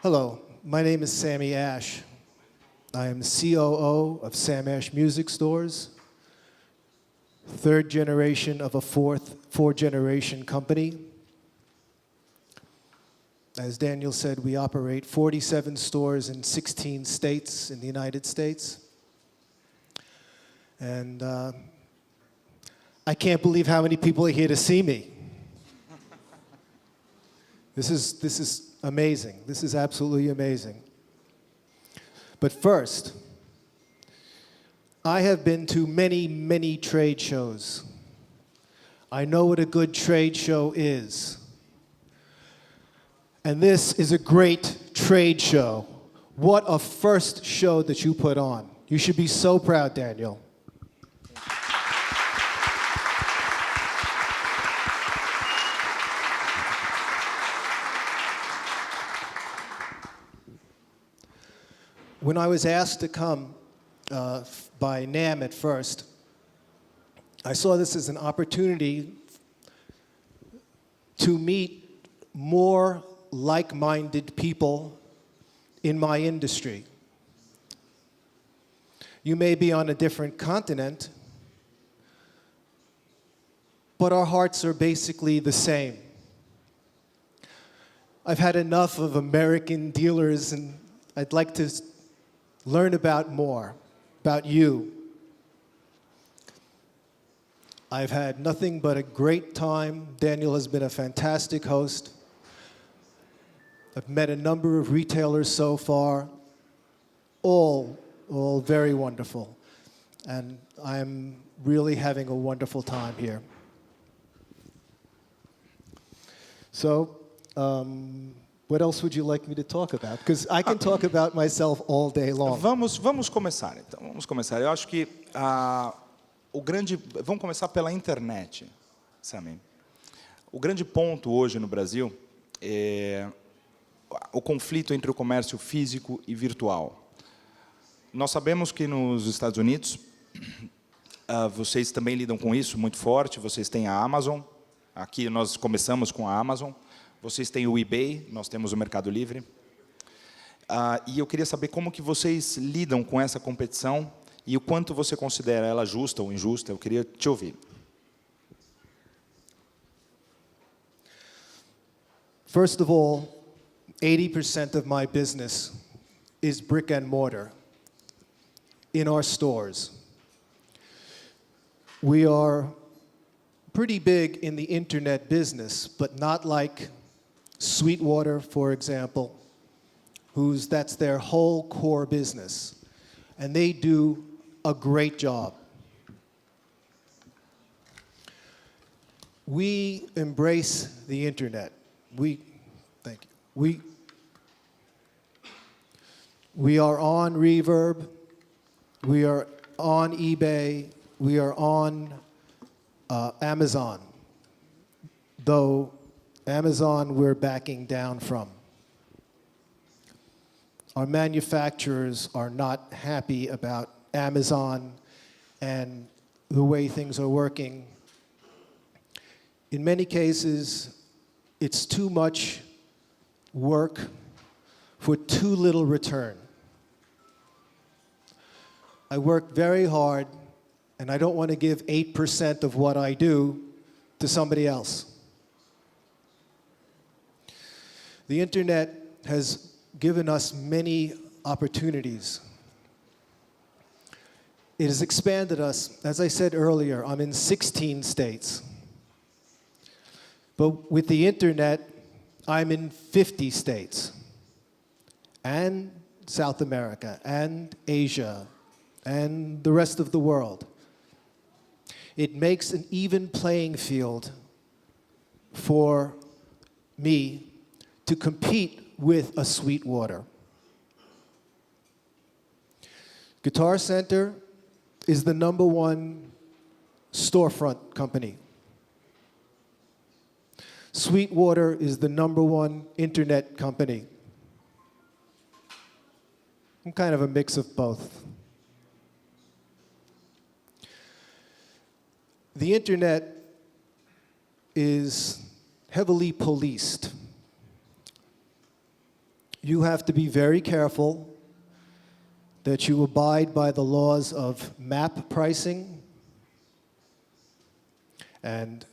Hello, my name is Sammy Ash. I am the COO of SamAsh Music Stores, third generation of a four-generation company. As Daniel said, we operate 47 stores in 16 states in the United States. And I can't believe how many people are here to see me. This is amazing. This is absolutely amazing. But first, I have been to many, many trade shows. I know what a good trade show is. And this is a great trade show. What a first show that you put on. You should be so proud, Daniel. When I was asked to come by NAMM at first, I saw this as an opportunity to meet more like-minded people in my industry. You may be on a different continent, but our hearts are basically the same. I've had enough of American dealers, and I'd like to learn more about you. I've had nothing but a great time. Daniel has been a fantastic host. I've met a number of retailers so far, all very wonderful. And I'm really having a wonderful time here. So, what else would you like me to talk about? Because I can talk about myself all day long. Vamos começar, então. Vamos começar. Eu acho que vamos começar pela internet, Sammy. O grande ponto hoje no Brasil é o conflito entre o comércio físico e virtual. Nós sabemos que nos Estados Unidos, vocês também lidam com isso muito forte. Vocês têm a Amazon. Aqui nós começamos com a Amazon. Vocês têm o eBay, nós temos o Mercado Livre. E eu queria saber como que vocês lidam com essa competição e o quanto você considera ela justa ou injusta. Eu queria te ouvir. First of all, 80% of my business is brick and mortar in our stores. We are pretty big in the internet business, but not like Sweetwater, for example, that's their whole core business. And they do a great job. We embrace the internet. Thank you. We are on Reverb. We are on eBay. We are on Amazon. Though Amazon we're backing down from. Our manufacturers are not happy about Amazon and the way things are working. In many cases, it's too much work for too little return. I work very hard, and I don't want to give 8% of what I do to somebody else. The internet has given us many opportunities. It has expanded us. As I said earlier, I'm in 16 states. But with the internet, I'm in 50 states, and South America, and Asia, and the rest of the world. It makes an even playing field for me to compete with a Sweetwater. Guitar Center is the #1 storefront company. Sweetwater is the #1 internet company. I'm kind of a mix of both. The internet is heavily policed. you have to be very careful that you abide by the laws of map pricing and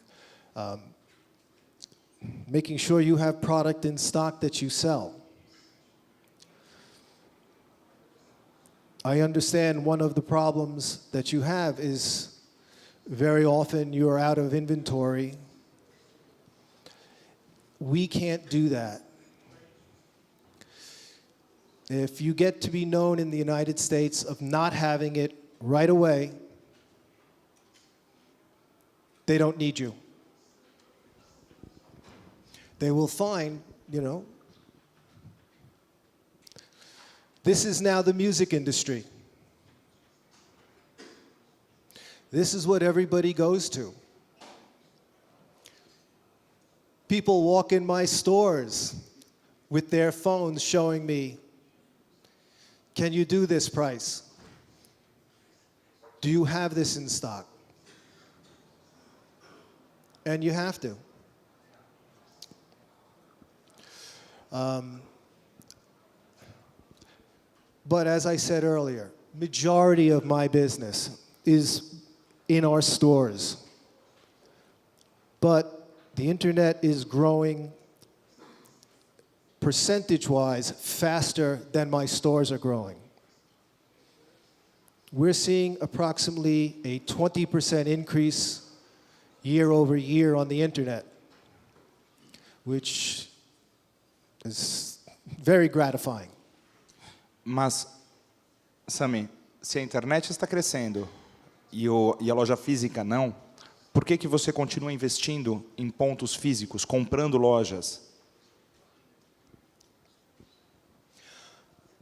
making sure you have product in stock that you sell. I understand one of the problems that you have is very often you're out of inventory. We can't do that. If you get to be known in the United States of not having it right away, they don't need you. They will find, you know, this is now the music industry. This is what everybody goes to. People walk in my stores with their phones showing me, can you do this price? Do you have this in stock? And you have to. But as I said earlier, majority of my business is in our stores. But the internet is growing percentage-wise faster than my stores are growing. We're seeing approximately a 20% increase year over year on the internet, which is very gratifying. Mas, Sammy, se a internet está crescendo e a loja física não, por que você continua investindo em pontos físicos, comprando lojas?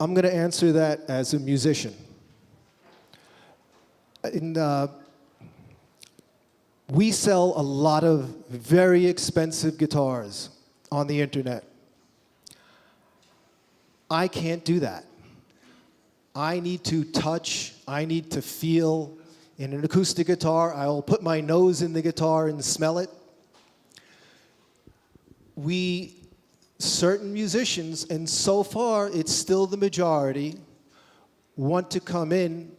I'm going to answer that as a musician. We sell a lot of very expensive guitars on the internet. I can't do that. I need to touch, I need to feel. In an acoustic guitar, I'll put my nose in the guitar and smell it. Certain musicians, and so far it's still the majority, want to come in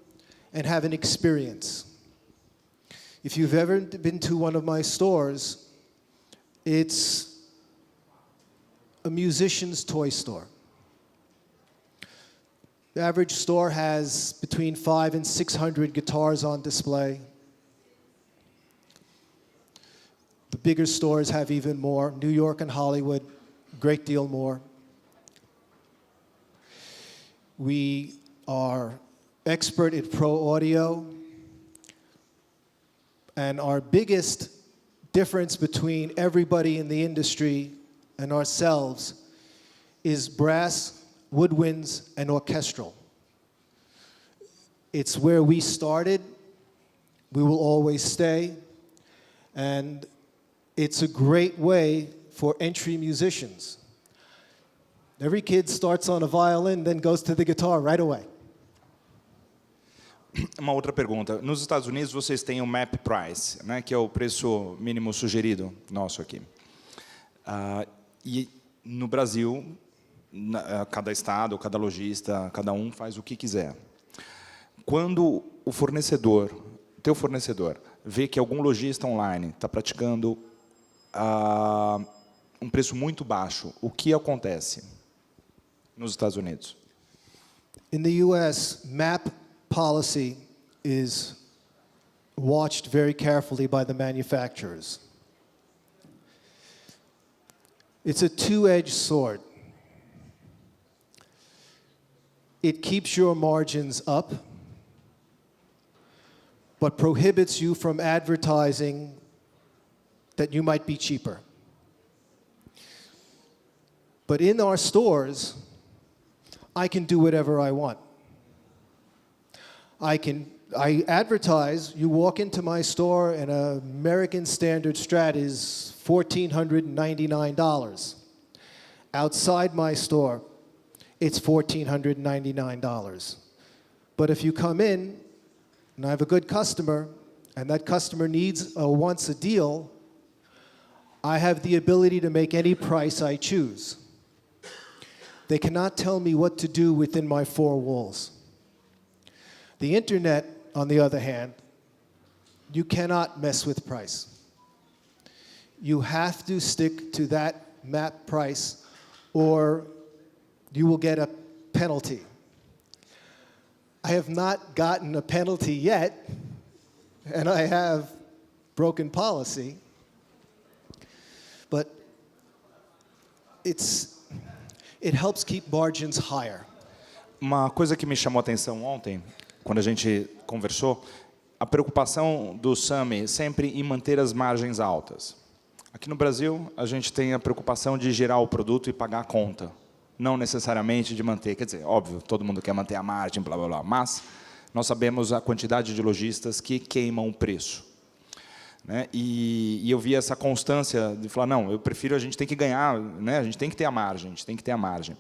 and have an experience. If you've ever been to one of my stores, it's a musician's toy store. The average store has between 500 and 600 guitars on display. The bigger stores have even more. New York and Hollywood, great deal more. We are expert at pro audio. And our biggest difference between everybody in the industry and ourselves is brass, woodwinds, and orchestral. It's where we started. We will always stay. And it's a great way for entry musicians. Every kid starts on a violin, then goes to the guitar right away. Uma outra pergunta. Nos Estados Unidos, vocês têm o MAP Price, né, que é o preço mínimo sugerido nosso aqui. E no Brasil, cada estado, cada lojista, cada um faz o que quiser. Quando o fornecedor, teu fornecedor, vê que algum lojista online está praticando um preço muito baixo, o que acontece nos Estados Unidos? In the US, MAP policy is watched very carefully by the manufacturers. It's a two-edged sword. It keeps your margins up, but prohibits you from advertising that you might be cheaper. But in our stores, I can do whatever I want. I advertise, you walk into my store and an American Standard Strat is $1,499. Outside my store, it's $1,499. But if you come in, and I have a good customer, and that customer needs or wants a deal, I have the ability to make any price I choose. They cannot tell me what to do within my four walls. The internet, on the other hand, you cannot mess with price. You have to stick to that map price or you will get a penalty. I have not gotten a penalty yet, and I have broken policy, but it helps keep margins higher. Uma coisa que me chamou a atenção ontem, quando a gente conversou, a preocupação do Sammy sempre em manter as margens altas. Aqui no Brasil, a gente tem a preocupação de gerar o produto e pagar a conta, não necessariamente de manter. Quer dizer, óbvio, todo mundo quer manter a margem, blá, blá, blá, mas nós sabemos a quantidade de lojistas que queimam o preço. Né? E eu vi essa constância de falar, não, eu prefiro, a gente tem que ganhar, né? A gente tem que ter a margem, a gente tem que ter a margem.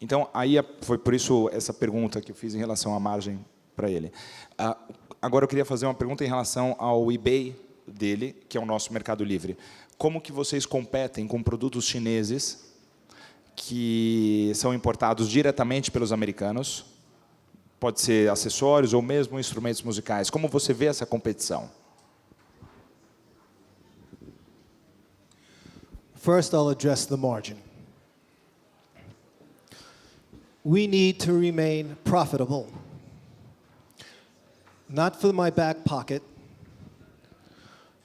Então, aí foi por isso essa pergunta que eu fiz em relação à margem para ele. Agora, eu queria fazer uma pergunta em relação ao eBay dele, que é o nosso Mercado Livre. Como que vocês competem com produtos chineses que são importados diretamente pelos americanos? Pode ser acessórios ou mesmo instrumentos musicais. Como você vê essa competição? First, I'll address the margin. We need to remain profitable. Not for my back pocket,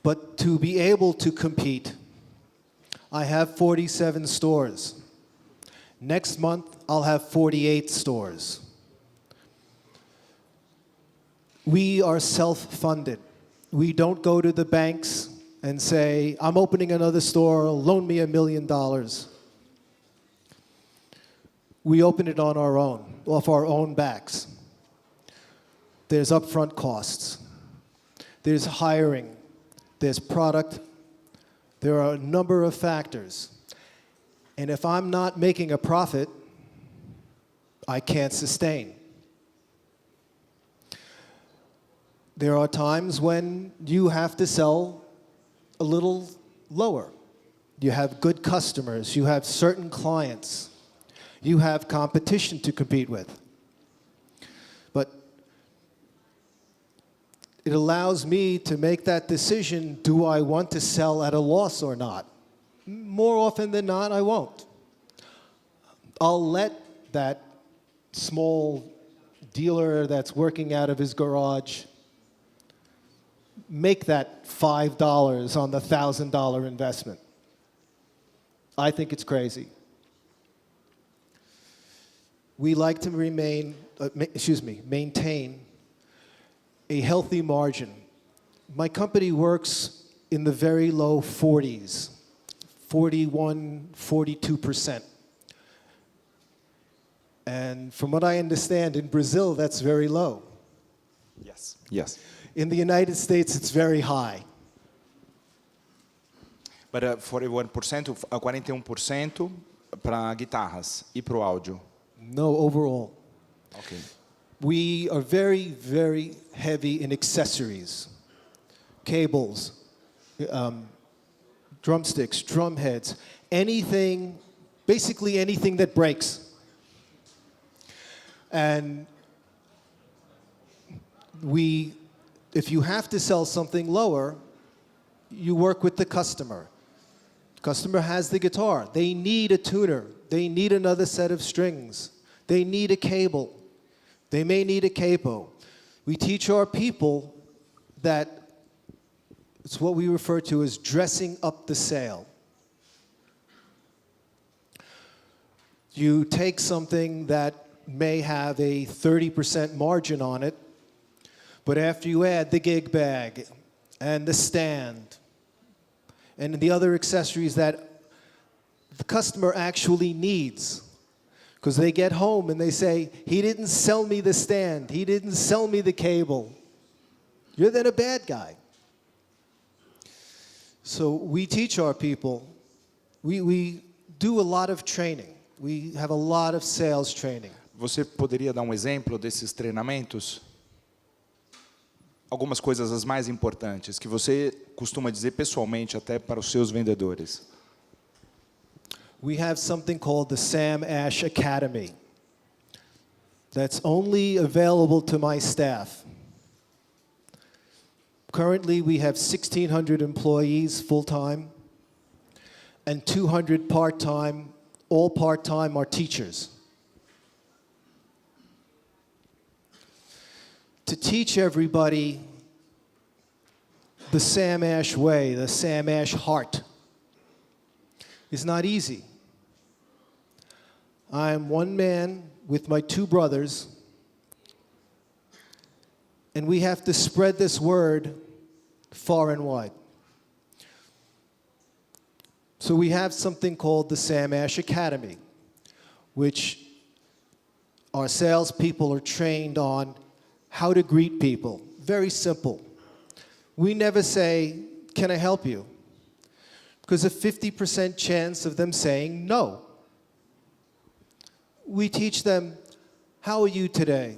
but to be able to compete. I have 47 stores. Next month, I'll have 48 stores. We are self-funded. We don't go to the banks and say, I'm opening another store, loan me $1 million. We open it on our own, off our own backs. There's upfront costs. There's hiring. There's product. There are a number of factors. And if I'm not making a profit, I can't sustain. There are times when you have to sell a little lower. You have good customers. You have certain clients. You have competition to compete with. But it allows me to make that decision, do I want to sell at a loss or not? More often than not, I won't. I'll let that small dealer that's working out of his garage make that $5 on the $1,000 investment. I think it's crazy. We like to maintain a healthy margin. My company works in the very low 40s, 41, 42%. And from what I understand, in Brazil, that's very low. Yes. Yes. In the United States, it's very high. But 41%, 41% para guitarras e para o áudio. No, overall. Okay. We are very, very heavy in accessories, cables, drumsticks, drum heads, anything, basically anything that breaks. And if you have to sell something lower, you work with the customer. Customer has the guitar. They need a tuner. They need another set of strings. They need a cable. They may need a capo. We teach our people that it's what we refer to as dressing up the sale. You take something that may have a 30% margin on it, but after you add the gig bag and the stand and the other accessories that the customer actually needs, because they get home and they say, he didn't sell me the stand, he didn't sell me the cable, you're then a bad guy. So we teach our people, we do a lot of training. We have a lot of sales training. Você poderia dar um exemplo desses treinamentos? Algumas coisas as mais importantes que você costuma dizer pessoalmente até para os seus vendedores. we have something called the Sam Ash Academy that's only available to my staff. Currently, we have 1,600 employees full-time and 200 part-time. All part-time are teachers. To teach everybody the Sam Ash way, the Sam Ash heart, is not easy. I'm one man with my two brothers, and we have to spread this word far and wide. So we have something called the Sam Ash Academy, which our salespeople are trained on how to greet people. Very simple. We never say, "Can I help you?" Because a 50% chance of them saying no. We teach them, "How are you today?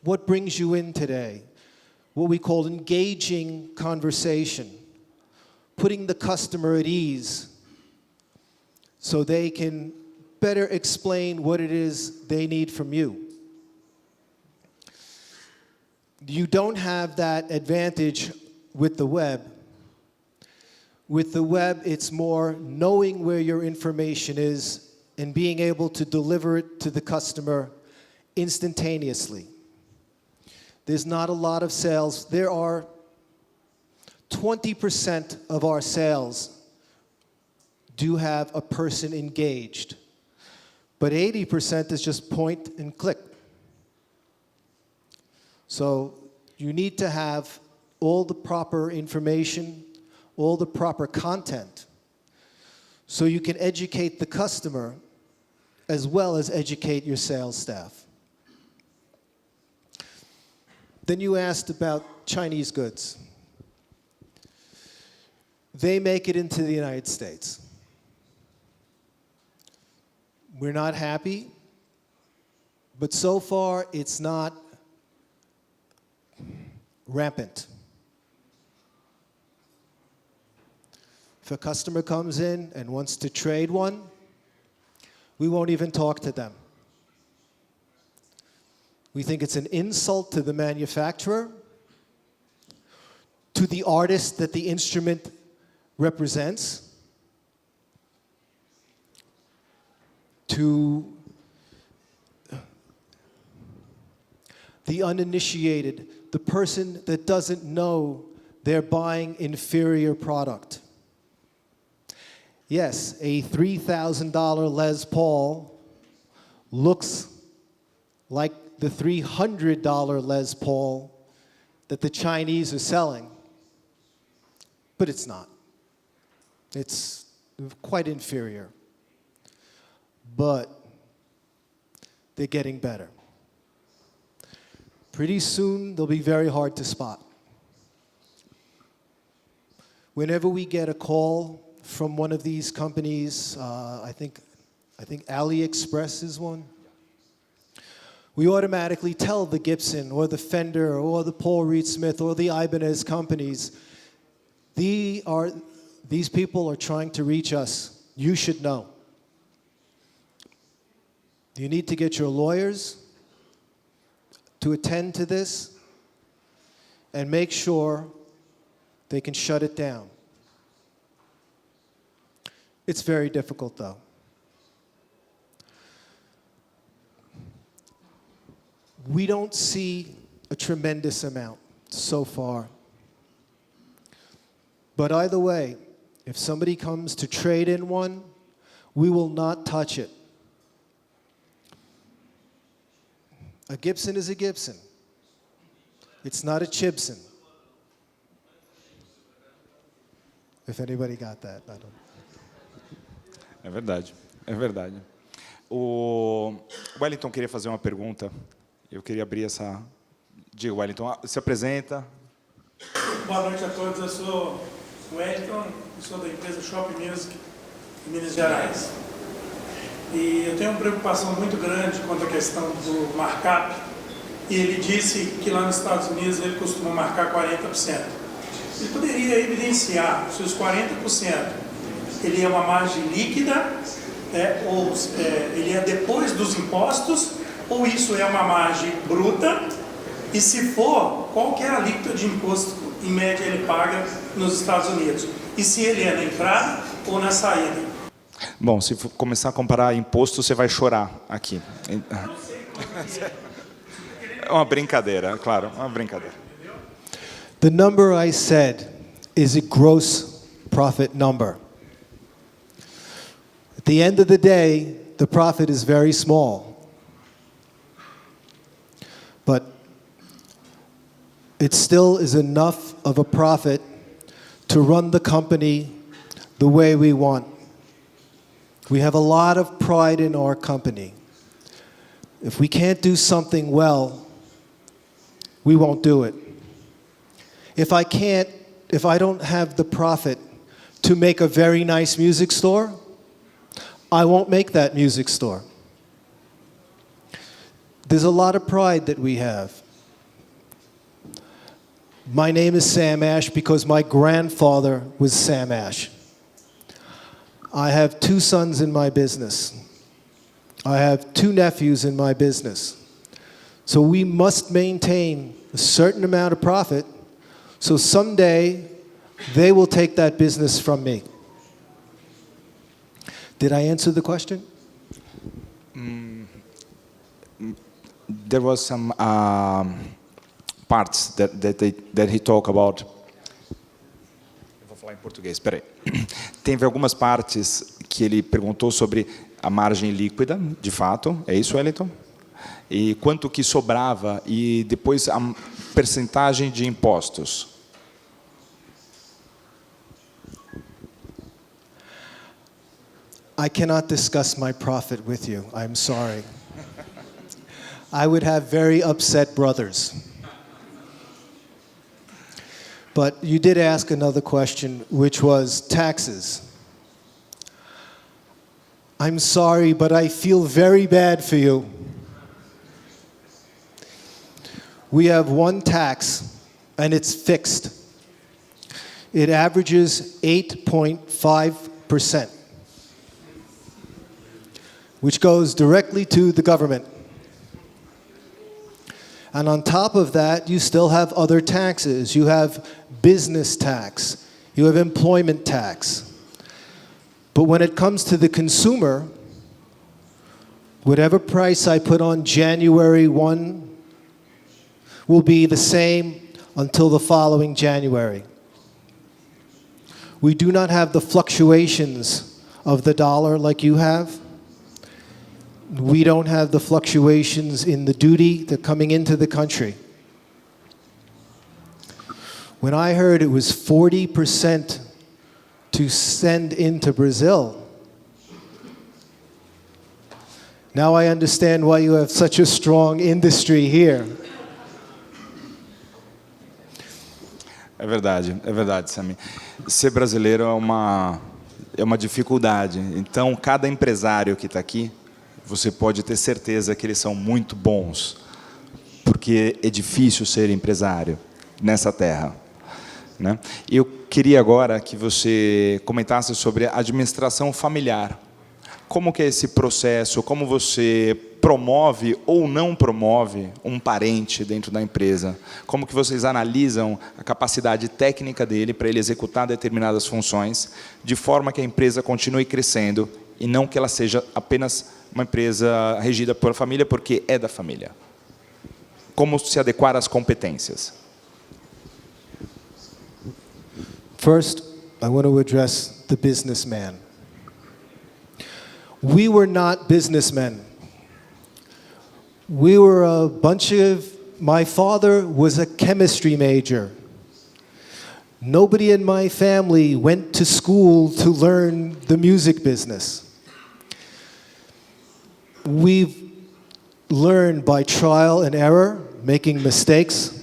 What brings you in today?" What we call engaging conversation, putting the customer at ease so they can better explain what it is they need from you. You don't have that advantage with the web. With the web, it's more knowing where your information is and being able to deliver it to the customer instantaneously. There's not a lot of sales. There are 20% of our sales do have a person engaged, but 80% is just point and click. So you need to have all the proper information, all the proper content, so you can educate the customer as well as educate your sales staff. Then you asked about Chinese goods. They make it into the United States. We're not happy, but so far it's not rampant. If a customer comes in and wants to trade one, we won't even talk to them. We think it's an insult to the manufacturer, to the artist that the instrument represents, to the uninitiated, the person that doesn't know they're buying inferior product. Yes, a $3,000 Les Paul looks like the $300 Les Paul that the Chinese are selling, but it's not. It's quite inferior, but they're getting better. Pretty soon, they'll be very hard to spot. Whenever we get a call from one of these companies, I think AliExpress is one, we automatically tell the Gibson or the Fender or the Paul Reed Smith or the Ibanez companies, these people are trying to reach us. You should know. You need to get your lawyers to attend to this and make sure they can shut it down. It's very difficult, though. We don't see a tremendous amount so far. But either way, if somebody comes to trade in one, we will not touch it. A Gibson is a Gibson. It's not a Chibson. If anybody got that, I don't. É verdade, é verdade. O Wellington queria fazer uma pergunta. Eu queria abrir essa... Diga, Wellington, se apresenta. Boa noite a todos. Eu sou o Wellington, sou da empresa Shop Music, em Minas Gerais. E eu tenho uma preocupação muito grande quanto à questão do markup. E ele disse que lá nos Estados Unidos ele costuma marcar 40%. Ele poderia evidenciar se os 40% ele é uma margem líquida ele é depois dos impostos, ou isso é uma margem bruta? E se for, qual que é a alíquota de imposto, em média, ele paga nos Estados Unidos? E se ele é na entrada ou na saída? Bom, se for começar a comparar imposto, você vai chorar aqui. É uma brincadeira, claro, uma brincadeira. The number I said is a gross profit number. At the end of the day, the profit is very small. But it still is enough of a profit to run the company the way we want. We have a lot of pride in our company. If we can't do something well, we won't do it. If I don't have the profit to make a very nice music store, I won't make that music store. There's a lot of pride that we have. My name is Sam Ash because my grandfather was Sam Ash. I have 2 sons in my business. I have 2 nephews in my business. So we must maintain a certain amount of profit so someday they will take that business from me. Did I answer the question? There was some parts that he talked about. Eu vou falar em português, espera aí. Teve algumas partes que ele perguntou sobre a margem líquida, de fato, é isso, Wellington? E quanto que sobrava e depois a percentagem de impostos. I cannot discuss my profit with you. I'm sorry. I would have very upset brothers. But you did ask another question, which was taxes. I'm sorry, but I feel very bad for you. We have one tax, and it's fixed. It averages 8.5%, which goes directly to the government. And on top of that, you still have other taxes. You have business tax. You have employment tax. But when it comes to the consumer, whatever price I put on January 1 will be the same until the following January. We do not have the fluctuations of the dollar like you have. We don't have the fluctuations in the duty that are coming into the country. When I heard it was 40% to send into Brazil, now I understand why you have such a strong industry here. É verdade, Sammy. Ser brasileiro é uma dificuldade. Então, cada empresário que está aqui, você pode ter certeza que eles são muito bons, porque é difícil ser empresário nessa terra, né? Eu queria agora que você comentasse sobre a administração familiar. Como que é esse processo? Como você promove ou não promove um parente dentro da empresa? Como que vocês analisam a capacidade técnica dele para ele executar determinadas funções, de forma que a empresa continue crescendo e não que ela seja apenas uma empresa regida por família, porque é da família? Como se adequar às competências? First, I want to address the businessman. We were not businessmen. We were a bunch of, my father was a chemistry major. Nobody in my family went to school to learn the music business. We've learned by trial and error, making mistakes.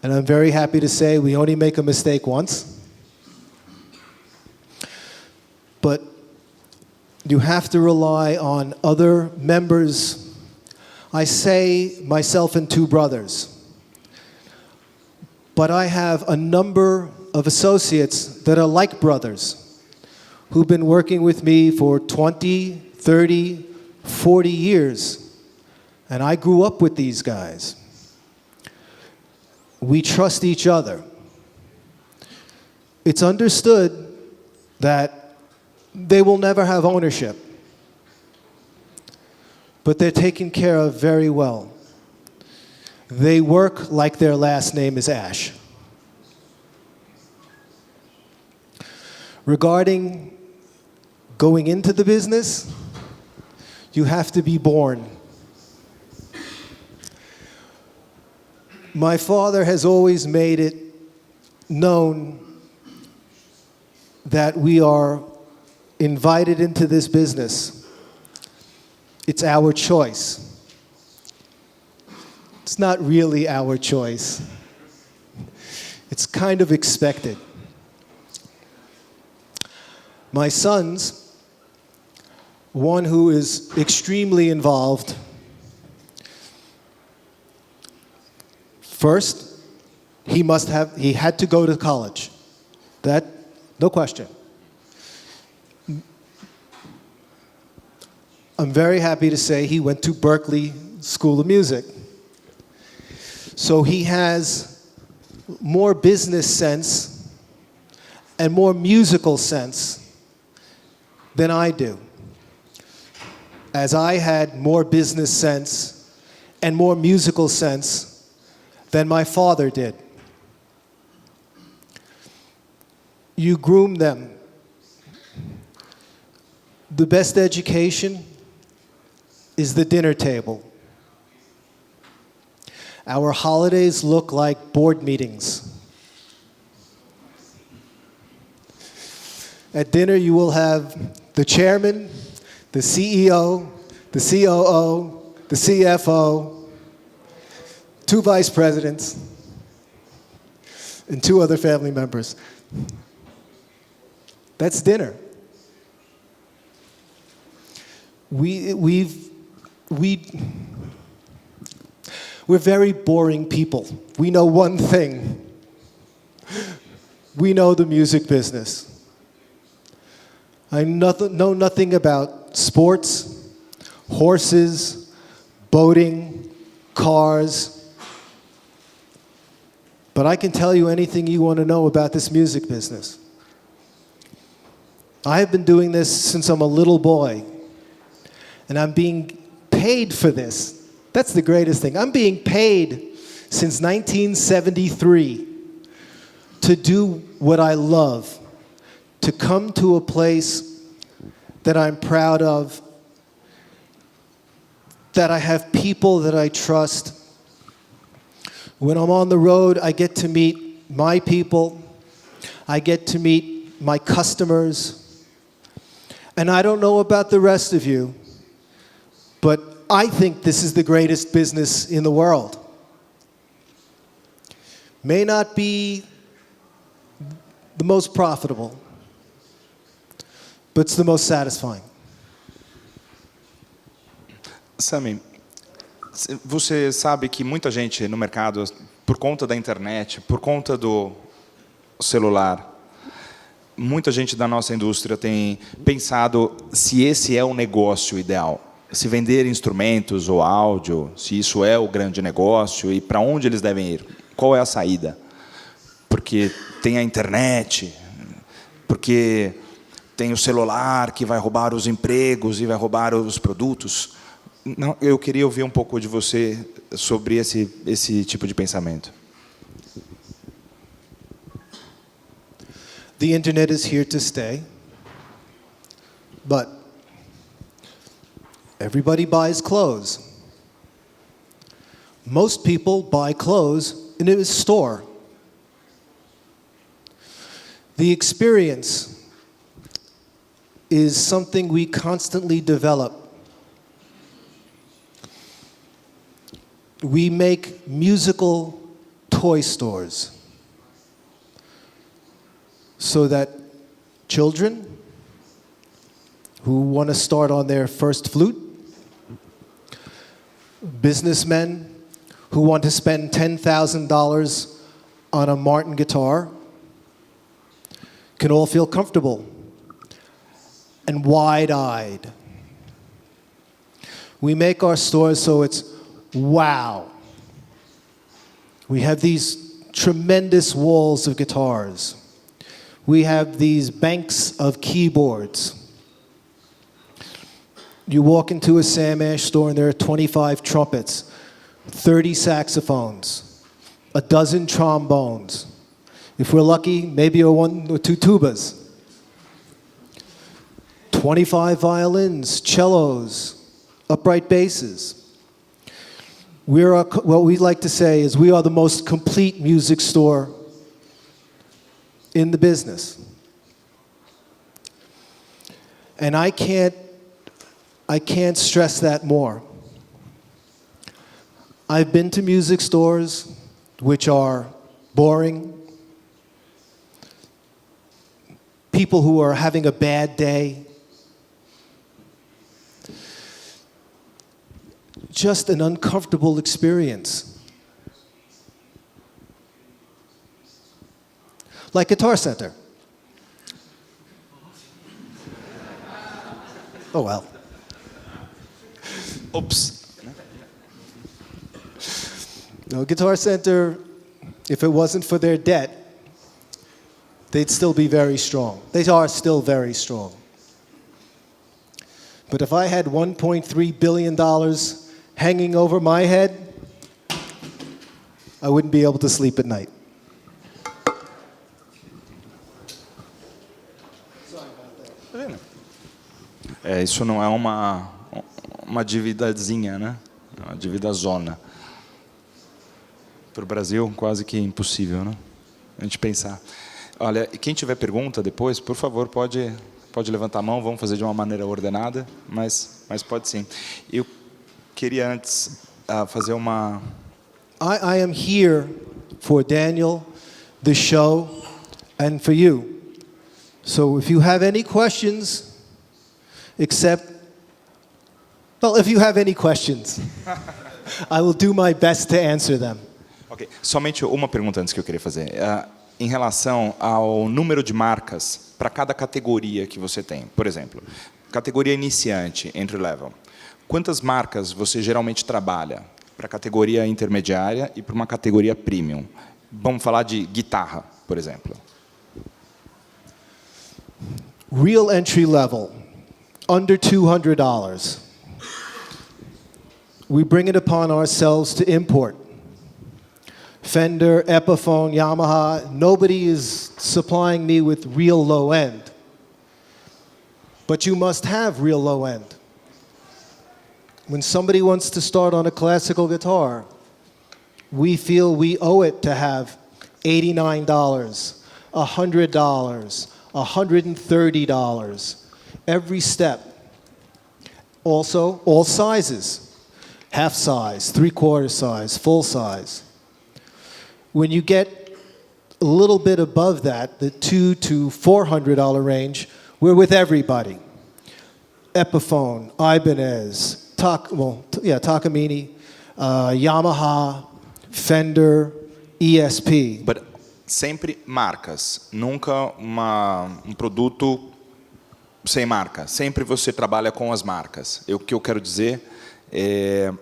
And I'm very happy to say we only make a mistake once. But you have to rely on other members. I say myself and 2 brothers. But I have a number of associates that are like brothers, who've been working with me for 20, 30, 40 years. And I grew up with these guys. We trust each other. It's understood that they will never have ownership, but they're taken care of very well. They work like their last name is Ash. Regarding going into the business, you have to be born. My father has always made it known that we are invited into this business. It's our choice. It's not really our choice. It's kind of expected. My sons, one who is extremely involved, first, he had to go to college. That, no question. I'm very happy to say he went to Berklee School of Music. So he has more business sense and more musical sense than I do, as I had more business sense and more musical sense than my father did. You groom them. The best education is the dinner table. Our holidays look like board meetings. At dinner, you will have the chairman, the CEO, the COO, the CFO, 2 vice presidents, and 2 other family members. That's dinner. We're very boring people. We know one thing. We know the music business. I know nothing about sports, horses, boating, cars, but I can tell you anything you want to know about this music business. I have been doing this since I'm a little boy, and I'm being paid for this. That's the greatest thing. I'm being paid since 1973 to do what I love, to come to a place that I'm proud of, that I have people that I trust. When I'm on the road, I get to meet my people. I get to meet my customers. And I don't know about the rest of you, but I think this is the greatest business in the world. May not be the most profitable, but it's the most satisfying. Sammy, você sabe que muita gente no mercado, por conta da internet, por conta do celular, muita gente da nossa indústria tem pensado se esse é o negócio ideal. Se vender instrumentos ou áudio, se isso é o grande negócio e para onde eles devem ir. Qual é a saída? Porque tem a internet, porque tem o celular que vai roubar os empregos e vai roubar os produtos. Não, eu queria ouvir um pouco de você sobre esse tipo de pensamento. The internet is here to stay, but everybody buys clothes. Most people buy clothes in a store. The experience is something we constantly develop. We make musical toy stores so that children who want to start on their first flute, businessmen who want to spend $10,000 on a Martin guitar, can all feel comfortable. and wide-eyed. We make our stores so it's wow. We have these tremendous walls of guitars. We have these banks of keyboards. You walk into a SamAsh store and there are 25 trumpets, 30 saxophones, a dozen trombones. If we're lucky, maybe one or two tubas. 25 violins, cellos, upright basses. What we like to say is we are the most complete music store in the business. And I can't stress that more. I've been to music stores which are boring, people who are having a bad day, just an uncomfortable experience. Like Guitar Center. Oh well. Oops. No, Guitar Center, if it wasn't for their debt, they'd still be very strong. They are still very strong. But if I had $1.3 billion hanging over my head, I wouldn't be able to sleep at night. Isso não é uma dívidazinha, né? É uma dívida zona. Para o Brasil, quase que impossível, né? A gente pensar. Olha, quem tiver pergunta depois, por favor, pode levantar a mão, vamos fazer de uma maneira ordenada, mas pode sim. Eu queria antes fazer uma... I am here for Daniel, the show, and for you. So if you have any questions, if you have any questions, I will do my best to answer them. Ok, somente uma pergunta antes que eu queria fazer. Em relação ao número de marcas para cada categoria que você tem. Por exemplo, categoria iniciante, entry level. Quantas marcas você geralmente trabalha para a categoria intermediária e para uma categoria premium? Vamos falar de guitarra, por exemplo. Real entry level, under $200. We bring it upon ourselves to import. Fender, Epiphone, Yamaha, nobody is supplying me with real low end. But you must have real low end. When somebody wants to start on a classical guitar, we feel we owe it to have $89, $100, $130, every step. Also, all sizes, half size, 3/4 size, full size. When you get a little bit above that, the $200 to $400 range, we're with everybody. Epiphone, Ibanez, Takamine, Yamaha, Fender, ESP. But sempre marcas, nunca um produto sem marca. Sempre você trabalha com as marcas. O que eu quero dizer é...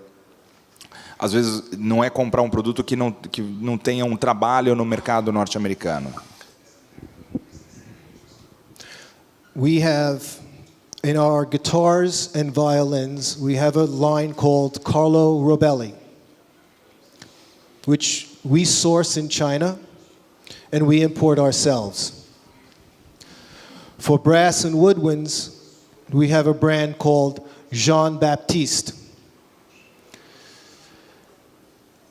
Às vezes, não é comprar um produto que não tenha um trabalho no mercado norte-americano. We have, in our guitars and violins, we have a line called Carlo Robelli, which we source in China and we import ourselves. For brass and woodwinds, we have a brand called Jean Baptiste.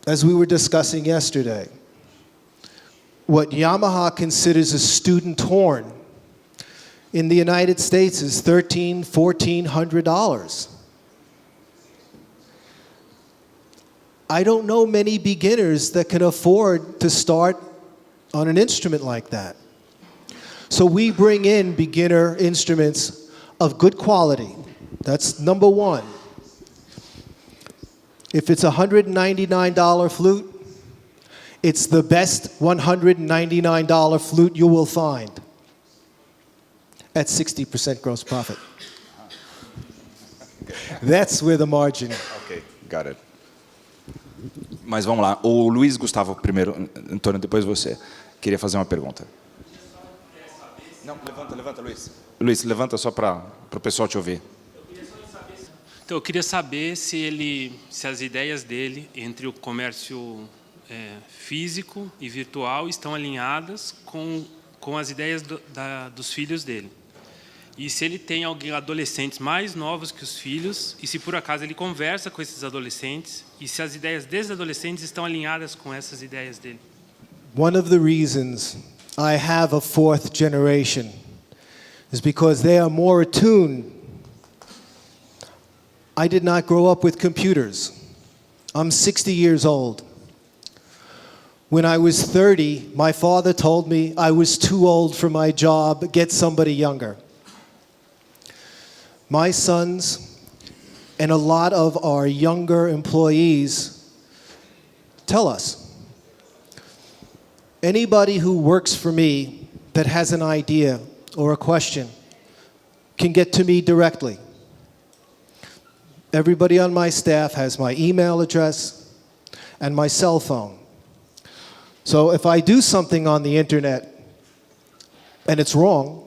As we were discussing yesterday, what Yamaha considers a student horn in the United States is $1,300, $1,400. I don't know many beginners that can afford to start on an instrument like that. So we bring in beginner instruments of good quality. That's number one. If it's a $199 flute, it's the best $199 flute you will find. at 60% gross profit. That's where the margin. Ok, got it. Mas vamos lá, o Luiz Gustavo primeiro, Antônio, depois você. Queria fazer uma pergunta. Não, levanta, Luiz. Luiz, levanta só para o pessoal te ouvir. Então, eu queria saber se as ideias dele entre o comércio físico e virtual estão alinhadas com as ideias dos filhos dele. E se ele tem adolescentes mais novos que os filhos, e se por acaso ele conversa com esses adolescentes, e se as ideias desses adolescentes estão alinhadas com essas ideias dele. One of the reasons I have a fourth generation is because they are more attuned. I did not grow up with computers. I'm 60 years old. When I was 30, my father told me I was too old for my job, get somebody younger. My sons and a lot of our younger employees tell us, anybody who works for me that has an idea or a question can get to me directly. Everybody on my staff has my email address and my cell phone. So if I do something on the internet and it's wrong,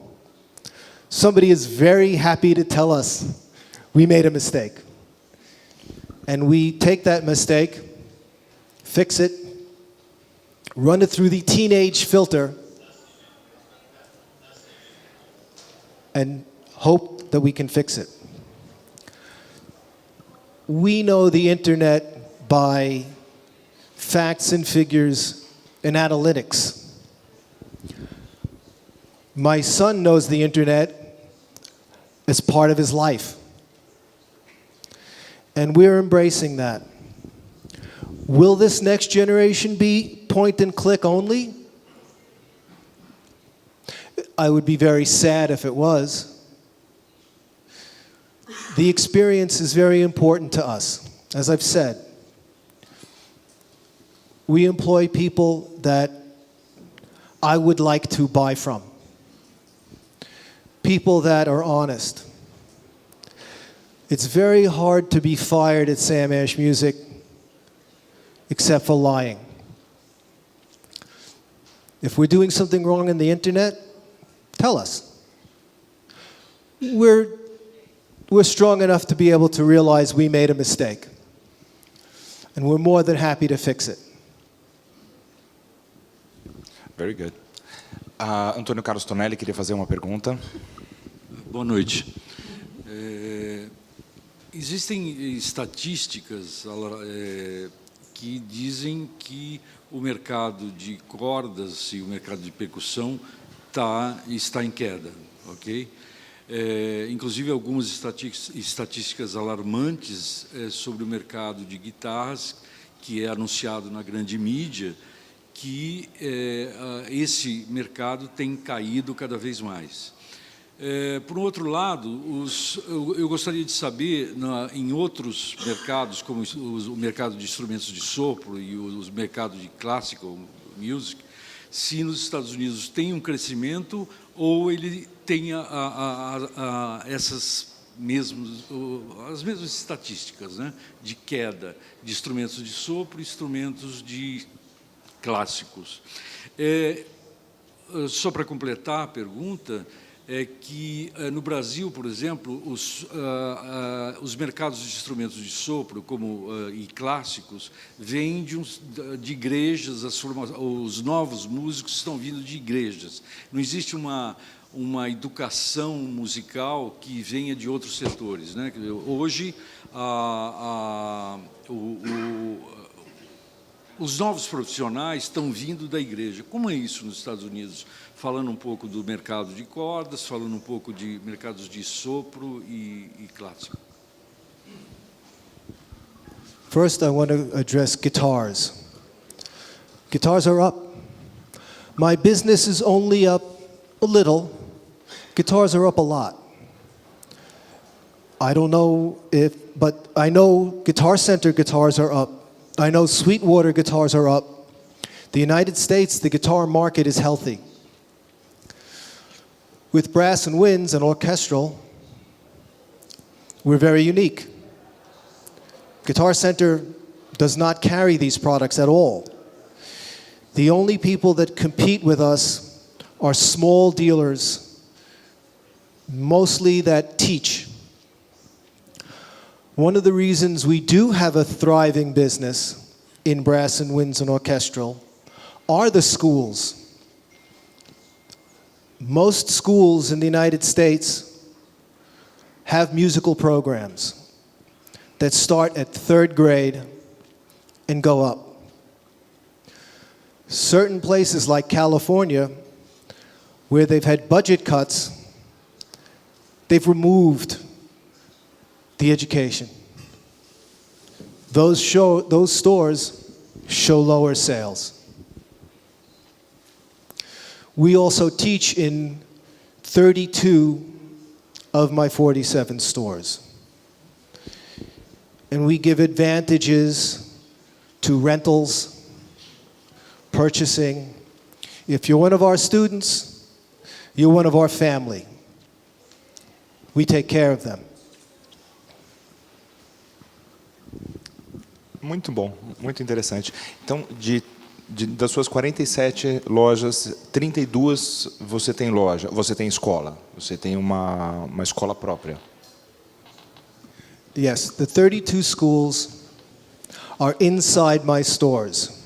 somebody is very happy to tell us we made a mistake. And we take that mistake, fix it, run it through the teenage filter, and hope that we can fix it. We know the internet by facts and figures and analytics. My son knows the internet as part of his life. And we're embracing that. Will this next generation be point and click only? I would be very sad if it was. The experience is very important to us. As I've said, we employ people that I would like to buy from. People that are honest. It's very hard to be fired at SamAsh Music except for lying. If we're doing something wrong on the internet, tell us. We're strong enough to be able to realize we made a mistake. And we're more than happy to fix it. Very good. Antônio Carlos Tonelli queria fazer uma pergunta. Boa noite. Existem estatísticas que dizem que o mercado de cordas e o mercado de percussão está em queda, ok? Inclusive algumas estatísticas alarmantes sobre o mercado de guitarras, que é anunciado na grande mídia, que esse mercado tem caído cada vez mais. Por outro lado, eu gostaria de saber, em outros mercados, como o mercado de instrumentos de sopro e os mercados de classical music, se nos Estados Unidos tem um crescimento ou ele tem as mesmas estatísticas, né, de queda de instrumentos de sopro e instrumentos de clássicos. Só para completar a pergunta, é que no Brasil, por exemplo, os mercados de instrumentos de sopro e clássicos vêm de igrejas, os novos músicos estão vindo de igrejas. Não existe uma educação musical que venha de outros setores, né? Hoje, os novos profissionais estão vindo da igreja. Como é isso nos Estados Unidos? Falando um pouco do mercado de cordas, falando um pouco de mercados de sopro e clássico. First, I want to address guitars. Guitars are up. My business is only up a little. Guitars are up a lot. I don't know but I know Guitar Center guitars are up. I know Sweetwater guitars are up. The United States, the guitar market is healthy. With brass and winds and orchestral, we're very unique. Guitar Center does not carry these products at all. The only people that compete with us are small dealers, mostly that teach. One of the reasons we do have a thriving business in brass and winds and orchestral are the schools. Most schools in the United States have musical programs that start at 3rd grade and go up. Certain places like California, where they've had budget cuts, they've removed the education. Those stores show lower sales. We also teach in 32 of my 47 stores. And we give advantages to rentals, purchasing. If you're one of our students, you're one of our family. We take care of them. Muito bom, muito interessante. Então, das suas 47 lojas, 32 você tem loja, você tem escola, você tem uma escola própria. Yes, the 32 schools are inside my stores.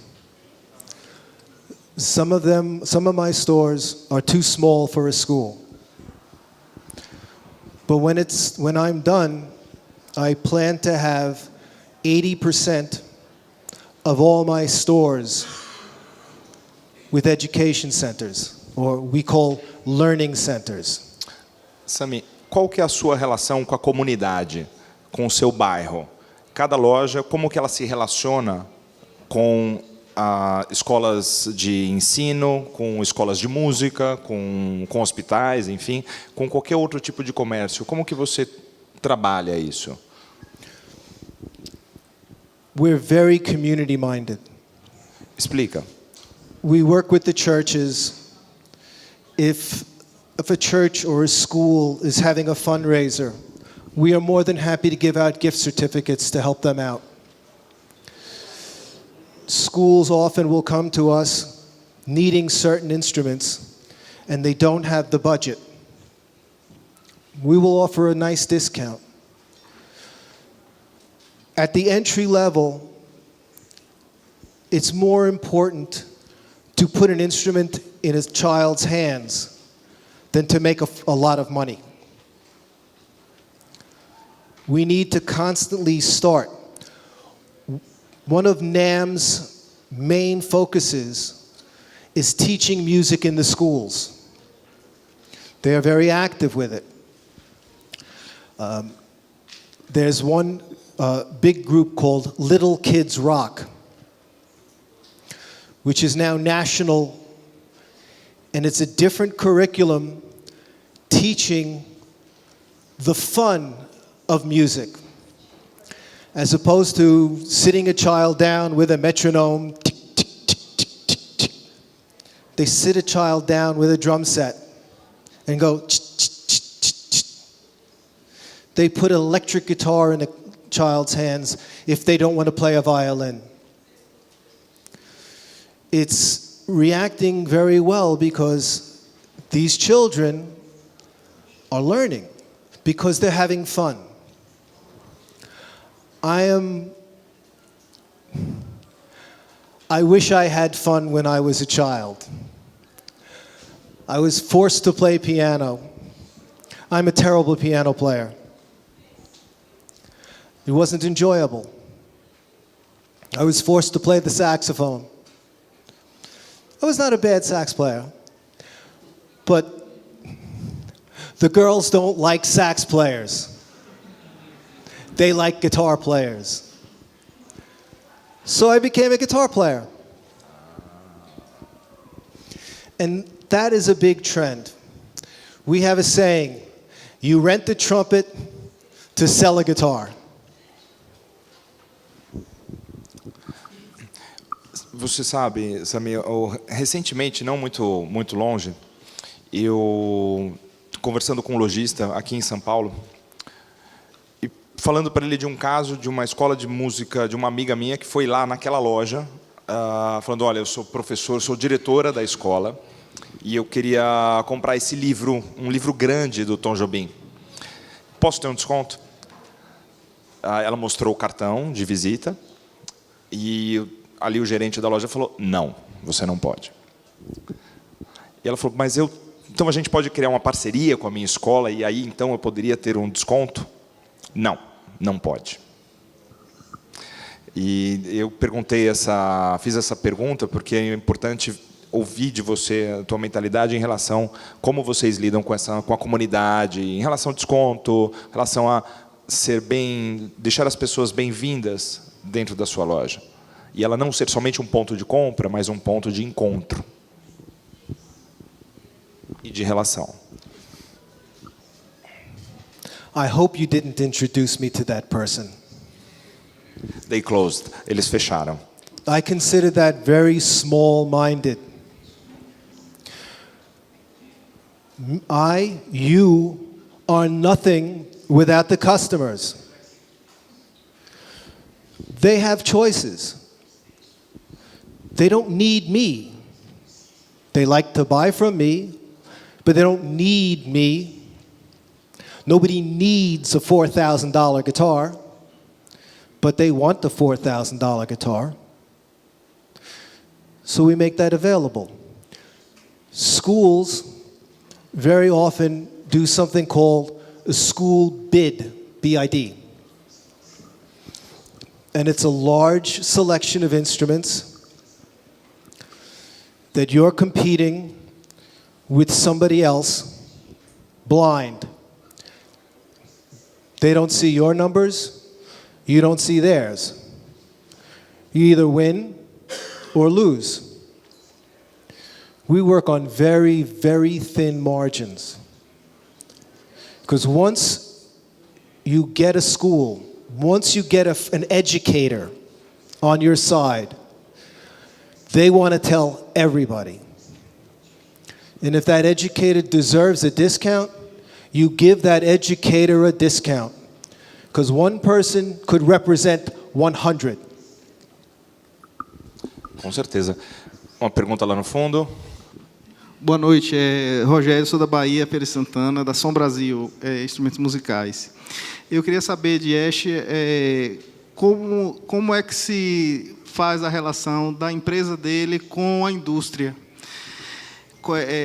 Some of my stores are too small for a school. But when I'm done, I plan to have 80% of all my stores with education centers, or we call learning centers. Sammy, qual que é a sua relação com a comunidade, com o seu bairro? Cada loja, como que ela se relaciona com escolas de ensino, com escolas de música, com hospitais, enfim, com qualquer outro tipo de comércio? Como que você trabalha isso? We're very community-minded. Explica. We work with the churches. If a church or a school is having a fundraiser, we are more than happy to give out gift certificates to help them out. Schools often will come to us needing certain instruments, and they don't have the budget. We will offer a nice discount. At the entry level, it's more important to put an instrument in a child's hands than to make a lot of money. We need to constantly start. One of NAMM's main focuses is teaching music in the schools. They are very active with it. There's one big group called Little Kids Rock, which is now national, and it's a different curriculum teaching the fun of music, as opposed to sitting a child down with a metronome. Tick, tick, tick, tick, tick, tick. They sit a child down with a drum set and go. Ch, ch, ch, ch, ch. They put an electric guitar in a child's hands if they don't want to play a violin. It's reacting very well because these children are learning because they're having fun. I wish I had fun when I was a child. I was forced to play piano. I'm a terrible piano player. It wasn't enjoyable. I was forced to play the saxophone. I was not a bad sax player, but the girls don't like sax players. They like guitar players. So I became a guitar player. And that is a big trend. We have a saying, you rent the trumpet to sell a guitar. Você sabe, Sammy, recentemente, não muito longe, eu conversando com um lojista aqui em São Paulo, e falando para ele de um caso de uma escola de música de uma amiga minha que foi lá naquela loja, falando, olha, eu sou professor, sou diretora da escola, e eu queria comprar esse livro, um livro grande do Tom Jobim. Posso ter um desconto? Ela mostrou o cartão de visita, e ali o gerente da loja falou, não, você não pode. E ela falou, mas então a gente pode criar uma parceria com a minha escola e aí então eu poderia ter um desconto? Não, não pode. E eu fiz essa pergunta porque é importante ouvir de você a tua mentalidade em relação a como vocês lidam com a comunidade, em relação ao desconto, em relação a deixar as pessoas bem-vindas dentro da sua loja. E ela não ser somente um ponto de compra, mas um ponto de encontro e de relação. I hope you didn't introduce me to that person. They closed. Eles fecharam. I consider that very small-minded. You are nothing without the customers. They have choices. They don't need me. They like to buy from me, but they don't need me. Nobody needs a $4,000 guitar, but they want the $4,000 guitar. So we make that available. Schools very often do something called a school bid, B-I-D. And it's a large selection of instruments that you're competing with somebody else blind. They don't see your numbers, you don't see theirs. You either win or lose. We work on very, very thin margins. Because once you get a school, once you get an educator on your side, they want to tell everybody. And if that educator deserves a discount, you give that educator a discount. Because one person could represent 100. Com certeza. Uma pergunta lá no fundo. Boa noite, Rogério, sou da Bahia, Feira de Santana, da Som Brasil, instrumentos musicais. Eu queria saber de Ash como é que se faz a relação da empresa dele com a indústria.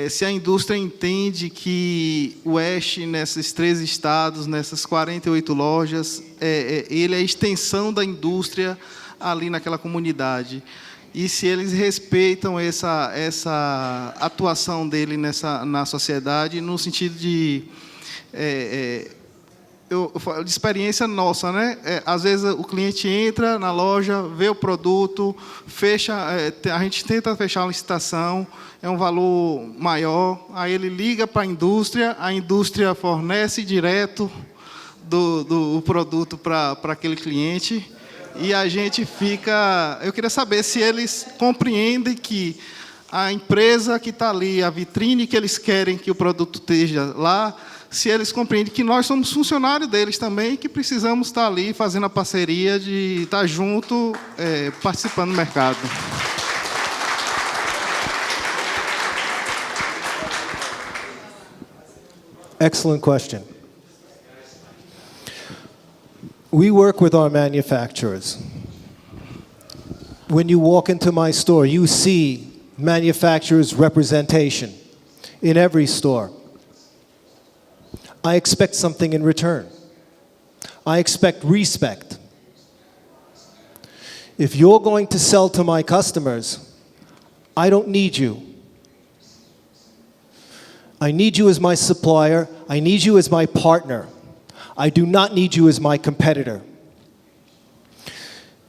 Se a indústria entende que o Ash, nesses 13 estados, nessas 48 lojas, ele é a extensão da indústria ali naquela comunidade. E se eles respeitam essa atuação dele na sociedade, no sentido de experiência nossa, né? Às vezes o cliente entra na loja, vê o produto, fecha, a gente tenta fechar a licitação, é um valor maior, aí ele liga para a indústria fornece direto do produto para aquele cliente. E a gente fica... Eu queria saber se eles compreendem que a empresa que está ali, a vitrine que eles querem que o produto esteja lá, se eles compreendem que nós somos funcionários deles também, que precisamos estar ali fazendo a parceria de estar junto, participando do mercado. Excellent question. We work with our manufacturers. When you walk into my store, you see manufacturers' representation in every store. I expect something in return. I expect respect. If you're going to sell to my customers, I don't need you. I need you as my supplier. I need you as my partner. I do not need you as my competitor.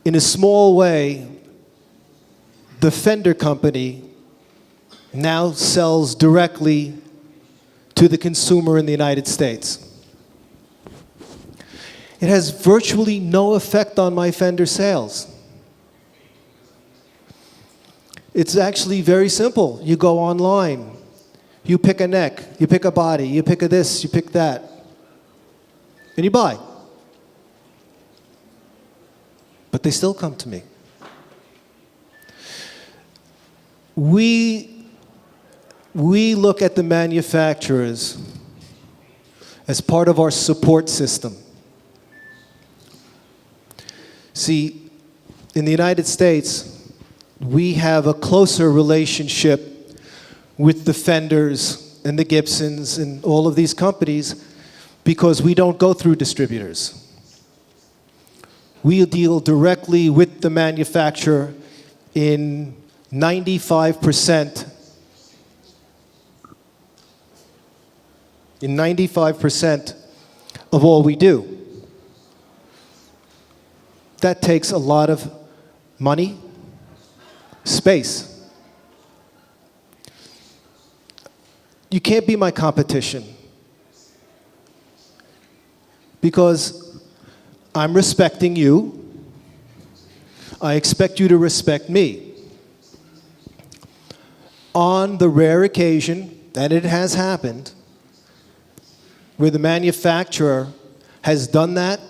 In a small way, the Fender company now sells directly to the consumer in the United States. It has virtually no effect on my Fender sales. It's actually very simple. You go online, You pick a neck, you pick a body, you pick a this, you pick that, and you buy. But they still come to me. We look at the manufacturers as part of our support system. See, in the United States, we have a closer relationship with the Fenders and the Gibsons and all of these companies because we don't go through distributors. We deal directly with the manufacturer in 95% of all we do. That takes a lot of money, space. You can't be my competition because I'm respecting you. I expect you to respect me. On the rare occasion, and it has happened, where the manufacturer has done that,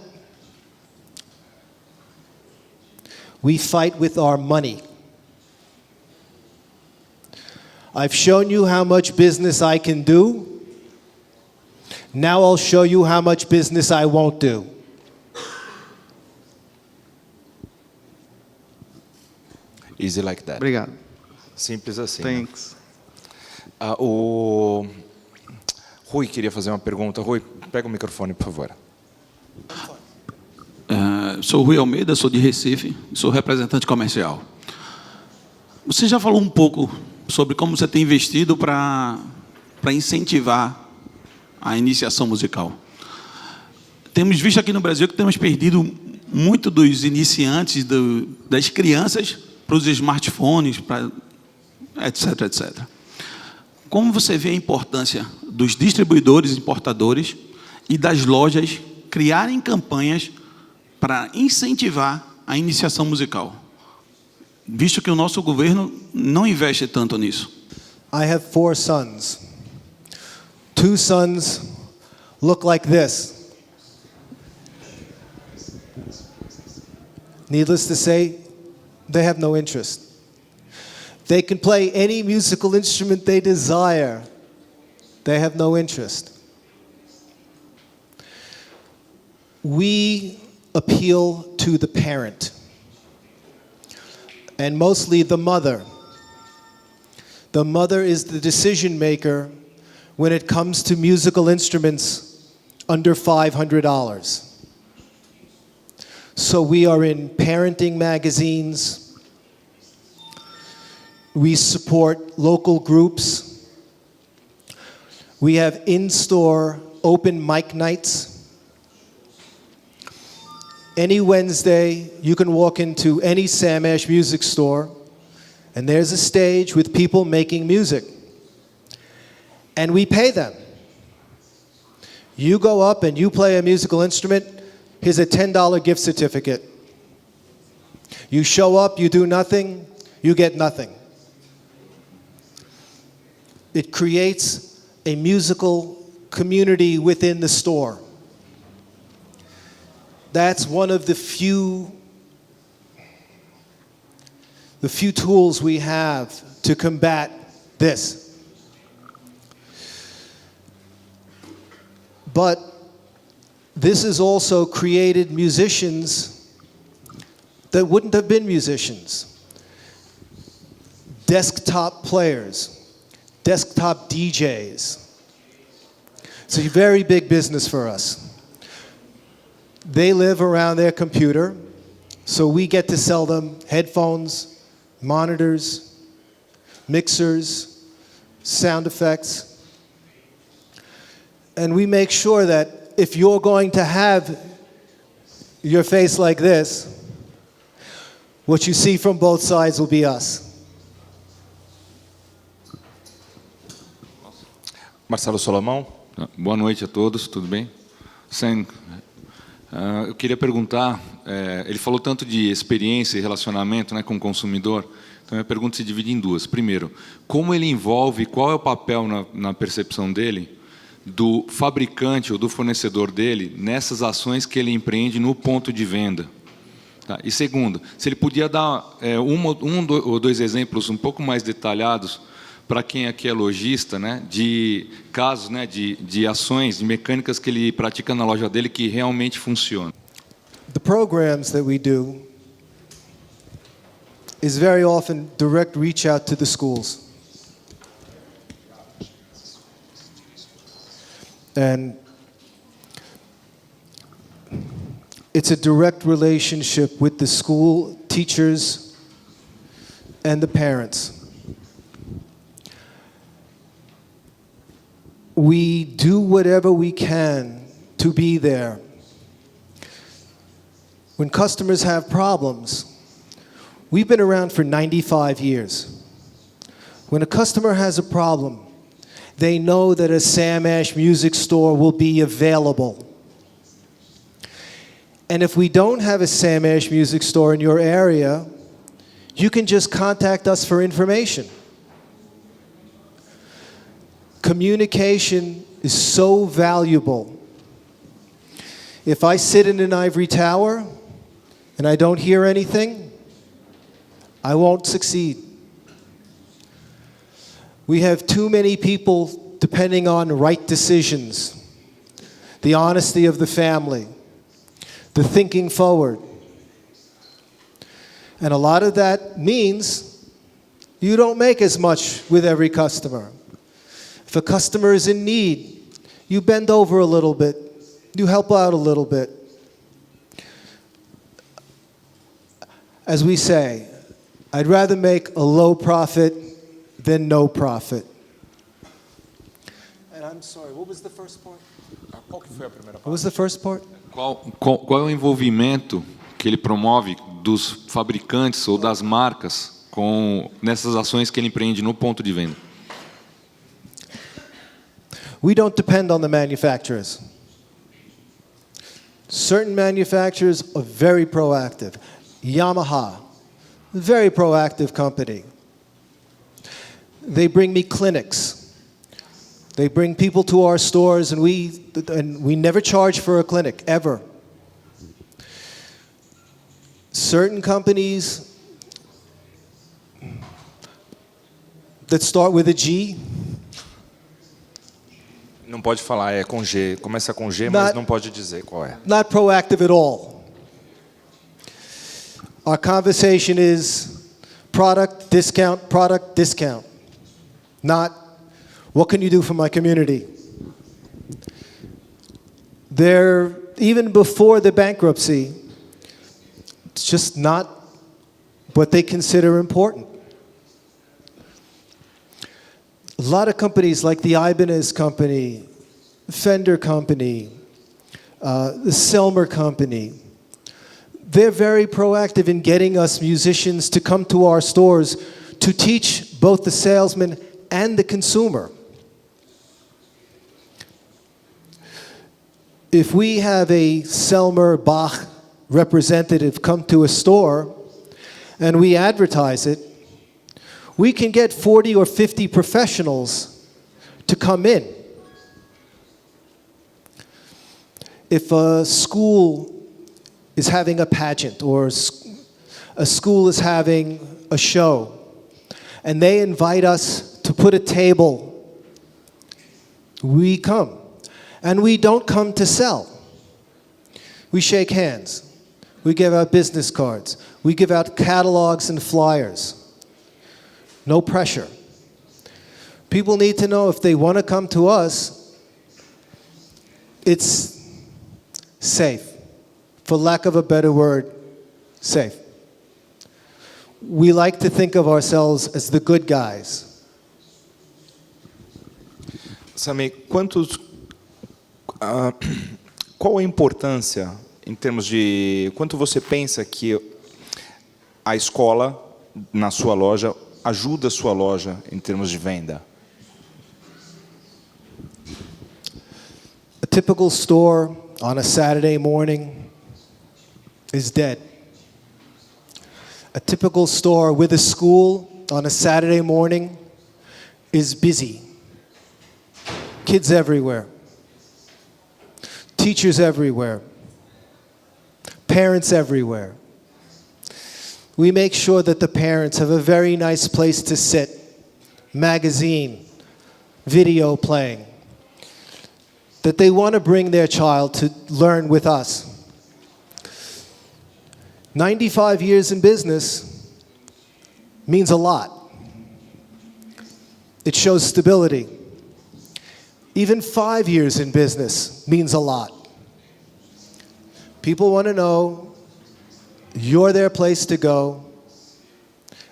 we fight with our money. I've shown you how much business I can do. Now I'll show you how much business I won't do. Easy like that. Obrigado. Simples assim. Thanks. O Rui queria fazer uma pergunta. Rui, pega o microfone, por favor. Sou Rui Almeida, sou de Recife, sou representante comercial. Você já falou um pouco sobre como você tem investido para incentivar a iniciação musical. Temos visto aqui no Brasil que temos perdido muito dos iniciantes, das crianças, para os smartphones, etc, etc. Como você vê a importância dos distribuidores, importadores e das lojas criarem campanhas para incentivar a iniciação musical, visto que o nosso governo não investe tanto nisso? I have 4 sons. 2 sons look like this. Needless to say, they have no interest. They can play any musical instrument they desire. They have no interest. We appeal to the parent, and mostly the mother. The mother is the decision maker when it comes to musical instruments under $500. So we are in parenting magazines. We support local groups. We have in-store open mic nights. Any Wednesday, you can walk into any SamAsh music store, and there's a stage with people making music. And we pay them. You go up and you play a musical instrument, here's a $10 gift certificate. You show up, you do nothing, you get nothing. It creates a musical community within the store. That's one of the few tools we have to combat this. But this has also created musicians that wouldn't have been musicians. Desktop players, desktop DJs. It's a very big business for us. They live around their computer, so we get to sell them headphones, monitors, mixers, sound effects. And we make sure that if you're going to have your face like this, what you see from both sides will be us. Marcelo Solomão. Boa noite a todos, tudo bem? Sam, Eu queria perguntar, ele falou tanto de experiência e relacionamento, né, com o consumidor, então minha pergunta se divide em duas. Primeiro, como ele envolve, qual é o papel na percepção dele do fabricante ou do fornecedor dele nessas ações que ele empreende no ponto de venda? Tá? E segundo, se ele podia dar um ou dois exemplos um pouco mais detalhados para quem aqui é lojista, né, de casos, né, de ações, de mecânicas que ele pratica na loja dele que realmente funcionam. The programs that we do is very often direct reach out to the schools. And it's a direct relationship with the school teachers and the parents. We do whatever we can to be there. When customers have problems, we've been around for 95 years. When a customer has a problem, they know that a SamAsh music store will be available. And if we don't have a SamAsh music store in your area, you can just contact us for information. Communication is so valuable. If I sit in an ivory tower and I don't hear anything, I won't succeed. We have too many people depending on right decisions, the honesty of the family, the thinking forward. And a lot of that means you don't make as much with every customer. If a customer is in need, you bend over a little bit, you help out a little bit. As we say, I'd rather make a low profit than no profit. And I'm sorry, what was the first part? Qual que foi a primeira parte? What was the first part? Qual é o envolvimento que ele promove dos fabricantes ou das marcas nessas ações que ele empreende no ponto de venda? We don't depend on the manufacturers. Certain manufacturers are very proactive. Yamaha, very proactive company. They bring me clinics. They bring people to our stores, and we never charge for a clinic, ever. Certain companies that start with a G. Não pode falar, é com G. Começa com G, mas não pode dizer qual é. Not proactive at all. Our conversation is product, discount. Not, what can you do for my community? They're, even before the bankruptcy, it's just not what they consider important. A lot of companies like the Ibanez company, Fender company, the Selmer company, they're very proactive in getting us musicians to come to our stores to teach both the salesman and the consumer. If we have a Selmer Bach representative come to a store and we advertise it, we can get 40 or 50 professionals to come in. If a school is having a pageant or a school is having a show and they invite us to put a table, we come. And we don't come to sell. We shake hands. We give out business cards. We give out catalogs and flyers. No pressure. People need to know if they want to come to us, it's safe. For lack of a better word, safe. We like to think of ourselves as the good guys. Sammy, qual a importância em termos de quanto você pensa que a escola na sua loja ajuda a sua loja em termos de venda? A typical store on a Saturday morning is dead. A typical store with a school on a Saturday morning is busy. Kids everywhere. Teachers everywhere. Parents everywhere. We make sure that the parents have a very nice place to sit, magazine, video playing, that they want to bring their child to learn with us. 95 years in business means a lot. It shows stability. Even 5 years in business means a lot. People want to know you're their place to go,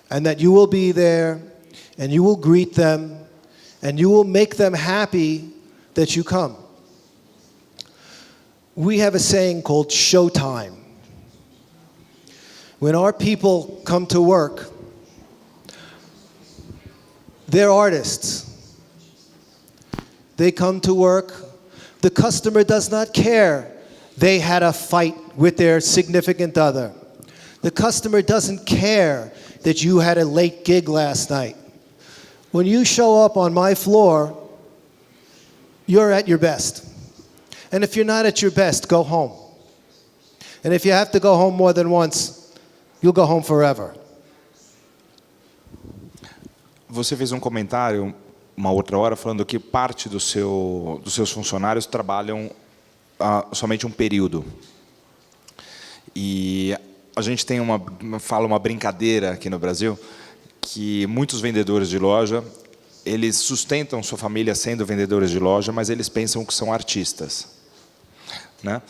and that you will be there, and you will greet them, and you will make them happy that you come. We have a saying called showtime. When our people come to work, they're artists. They come to work. The customer does not care they had a fight with their significant other. The customer doesn't care that you had a late gig last night. When you show up on my floor, you're at your best. And if you're not at your best, go home. And if you have to go home more than once, you'll go home forever. Você fez um comentário uma outra hora falando que parte dos seus funcionários trabalham somente um período. E a gente tem uma brincadeira aqui no Brasil que muitos vendedores de loja, eles sustentam sua família sendo vendedores de loja, mas eles pensam que são artistas, né?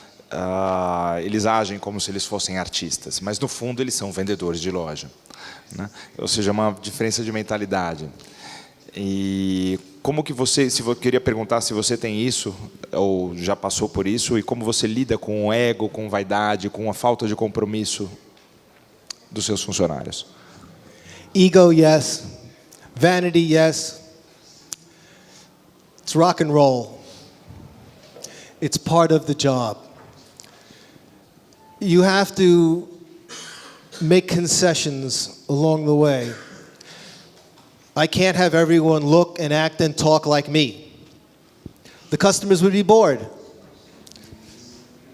Eles agem como se eles fossem artistas, mas no fundo eles são vendedores de loja, né? Ou seja, uma diferença de mentalidade. E como que queria perguntar se você tem isso ou já passou por isso, e como você lida com o ego, com vaidade, com a falta de compromisso dos seus funcionários? Ego, yes. Vanity, yes. It's rock and roll. It's part of the job. You have to make concessions along the way. I can't have everyone look and act and talk like me. The customers would be bored.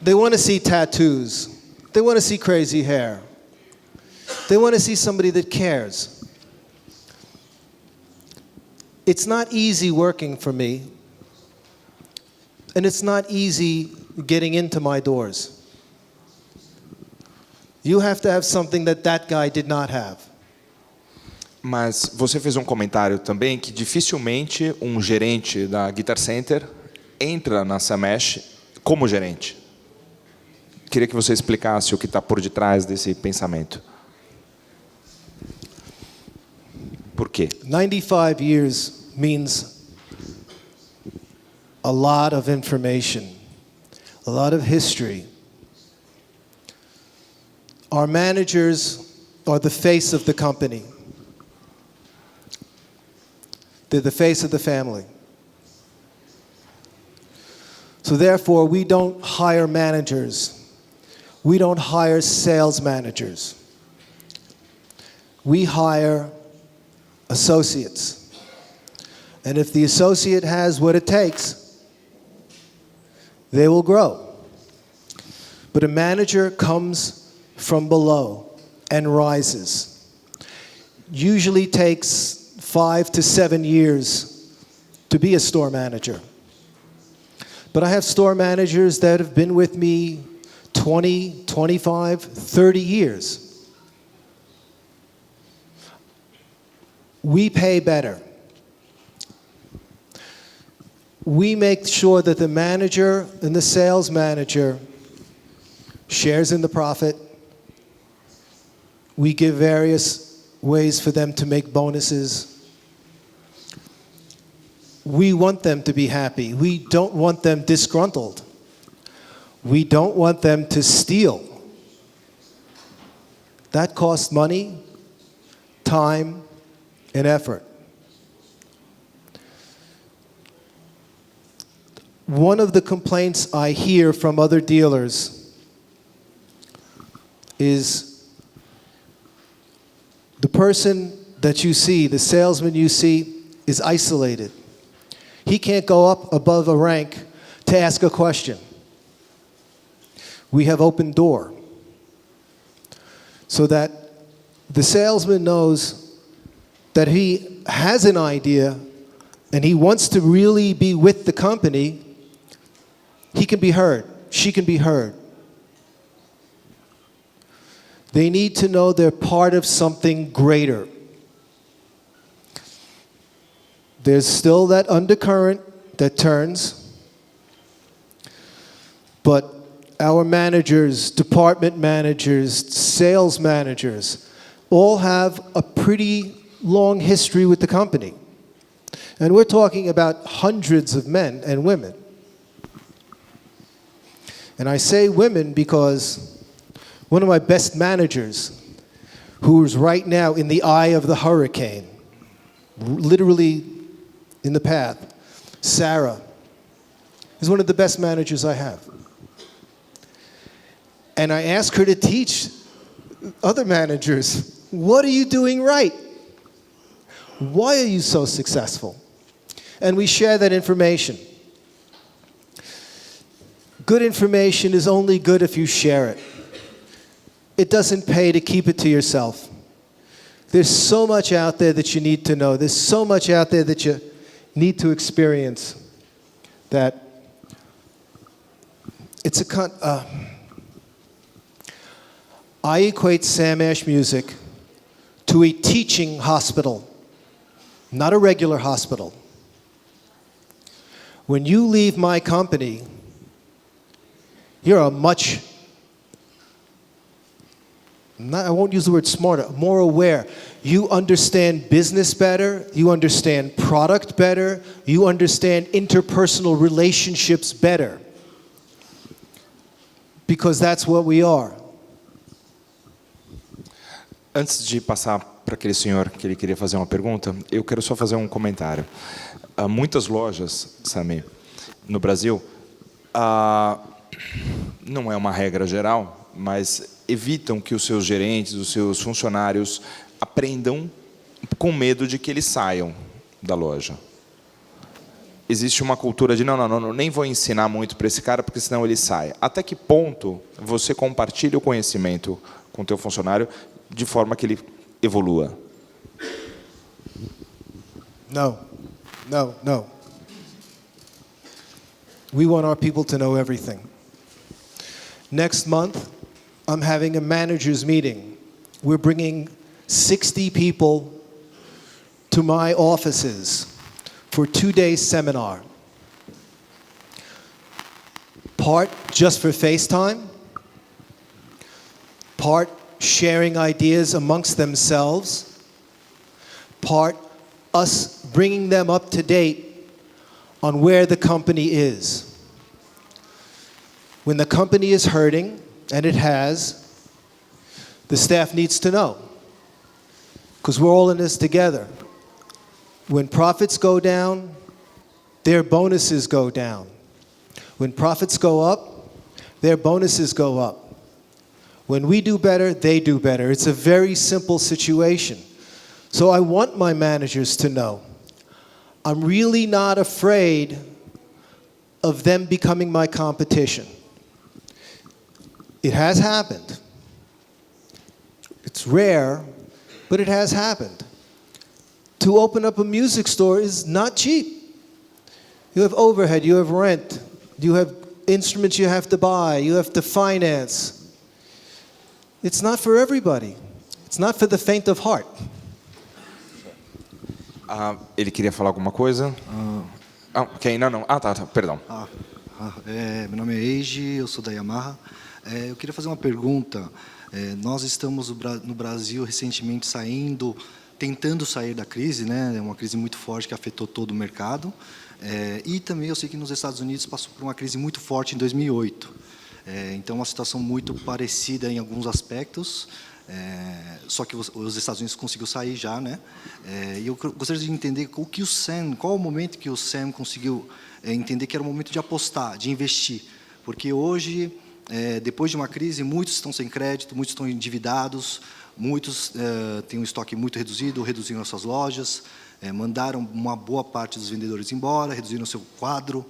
They want to see tattoos. They want to see crazy hair. They want to see somebody that cares. It's not easy working for me, and it's not easy getting into my doors. You have to have something that guy did not have. Mas você fez um comentário também que dificilmente um gerente da Guitar Center entra na SamAsh como gerente. Queria que você explicasse o que está por detrás desse pensamento. Por quê? 95 years means a lot of information, a lot of history. Our managers are the face of the company. They're the face of the family. So therefore, we don't hire managers. We don't hire sales managers. We hire associates. And if the associate has what it takes, they will grow. But a manager comes from below and rises. Usually takes 5 to 7 years to be a store manager. But I have store managers that have been with me 20, 25, 30 years. We pay better. We make sure that the manager and the sales manager shares in the profit. We give various ways for them to make bonuses. We want them to be happy. We don't want them disgruntled. We don't want them to steal. That costs money, time, and effort. one of the complaints I hear from other dealers is the person that you see, the salesman you see, is isolated. He can't go up above a rank to ask a question. We have open door so that the salesman knows that he has an idea and he wants to really be with the company. He can be heard. She can be heard. They need to know they're part of something greater. There's still that undercurrent that turns, but our managers, department managers, sales managers, all have a pretty long history with the company. And we're talking about hundreds of men and women. And I say women because one of my best managers, who's right now in the eye of the hurricane, literally in the path, Sarah, is one of the best managers I have. And I ask her to teach other managers, what are you doing right? Why are you so successful? And we share that information. Good information is only good if you share it. It doesn't pay to keep it to yourself. There's so much out there that you need to know. There's so much out there that you need to experience that it's a I equate SamAsh music to a teaching hospital, not a regular hospital. When you leave my company, you're a much, I won't use the word smarter, more aware. You understand business better, you understand product better, you understand interpersonal relationships better. Because that's what we are. Antes de passar para aquele senhor que ele queria fazer uma pergunta, eu quero só fazer um comentário. Muitas lojas, Sammy, no Brasil, não é uma regra geral, mas evitam que os seus gerentes, os seus funcionários aprendam com medo de que eles saiam da loja. Existe uma cultura de não, nem vou ensinar muito para esse cara, porque senão ele sai. Até que ponto você compartilha o conhecimento com o teu funcionário de forma que ele evolua? No. We want our people to know everything. Next month, I'm having a managers meeting. We're bringing 60 people to my offices for 2-day seminar. Part just for FaceTime, part sharing ideas amongst themselves, part us bringing them up to date on where the company is. When the company is hurting, and it has, the staff needs to know, because we're all in this together. When profits go down, their bonuses go down. When profits go up, their bonuses go up. When we do better, they do better. It's a very simple situation. So I want my managers to know, I'm really not afraid of them becoming my competition. It has happened. It's rare, but it has happened. To open up a music store is not cheap. You have overhead, you have rent, you have instruments you have to buy, you have to finance. It's not for everybody. It's not for the faint of heart. Ele queria falar alguma coisa? Ok, não. Tá, perdão. Meu nome é Eiji, eu sou da Yamaha. Eu queria fazer uma pergunta. Nós estamos no Brasil recentemente tentando sair da crise, né? É uma crise muito forte que afetou todo o mercado. E também eu sei que nos Estados Unidos passou por uma crise muito forte em 2008. Então, uma situação muito parecida em alguns aspectos. Só que os Estados Unidos conseguiu sair já, né? E eu gostaria de entender qual o momento que o Sam conseguiu entender que era o momento de apostar, de investir. Porque hoje, depois de uma crise, muitos estão sem crédito, muitos estão endividados, muitos têm um estoque muito reduzido, reduziram as suas lojas, mandaram uma boa parte dos vendedores embora, reduziram o seu quadro.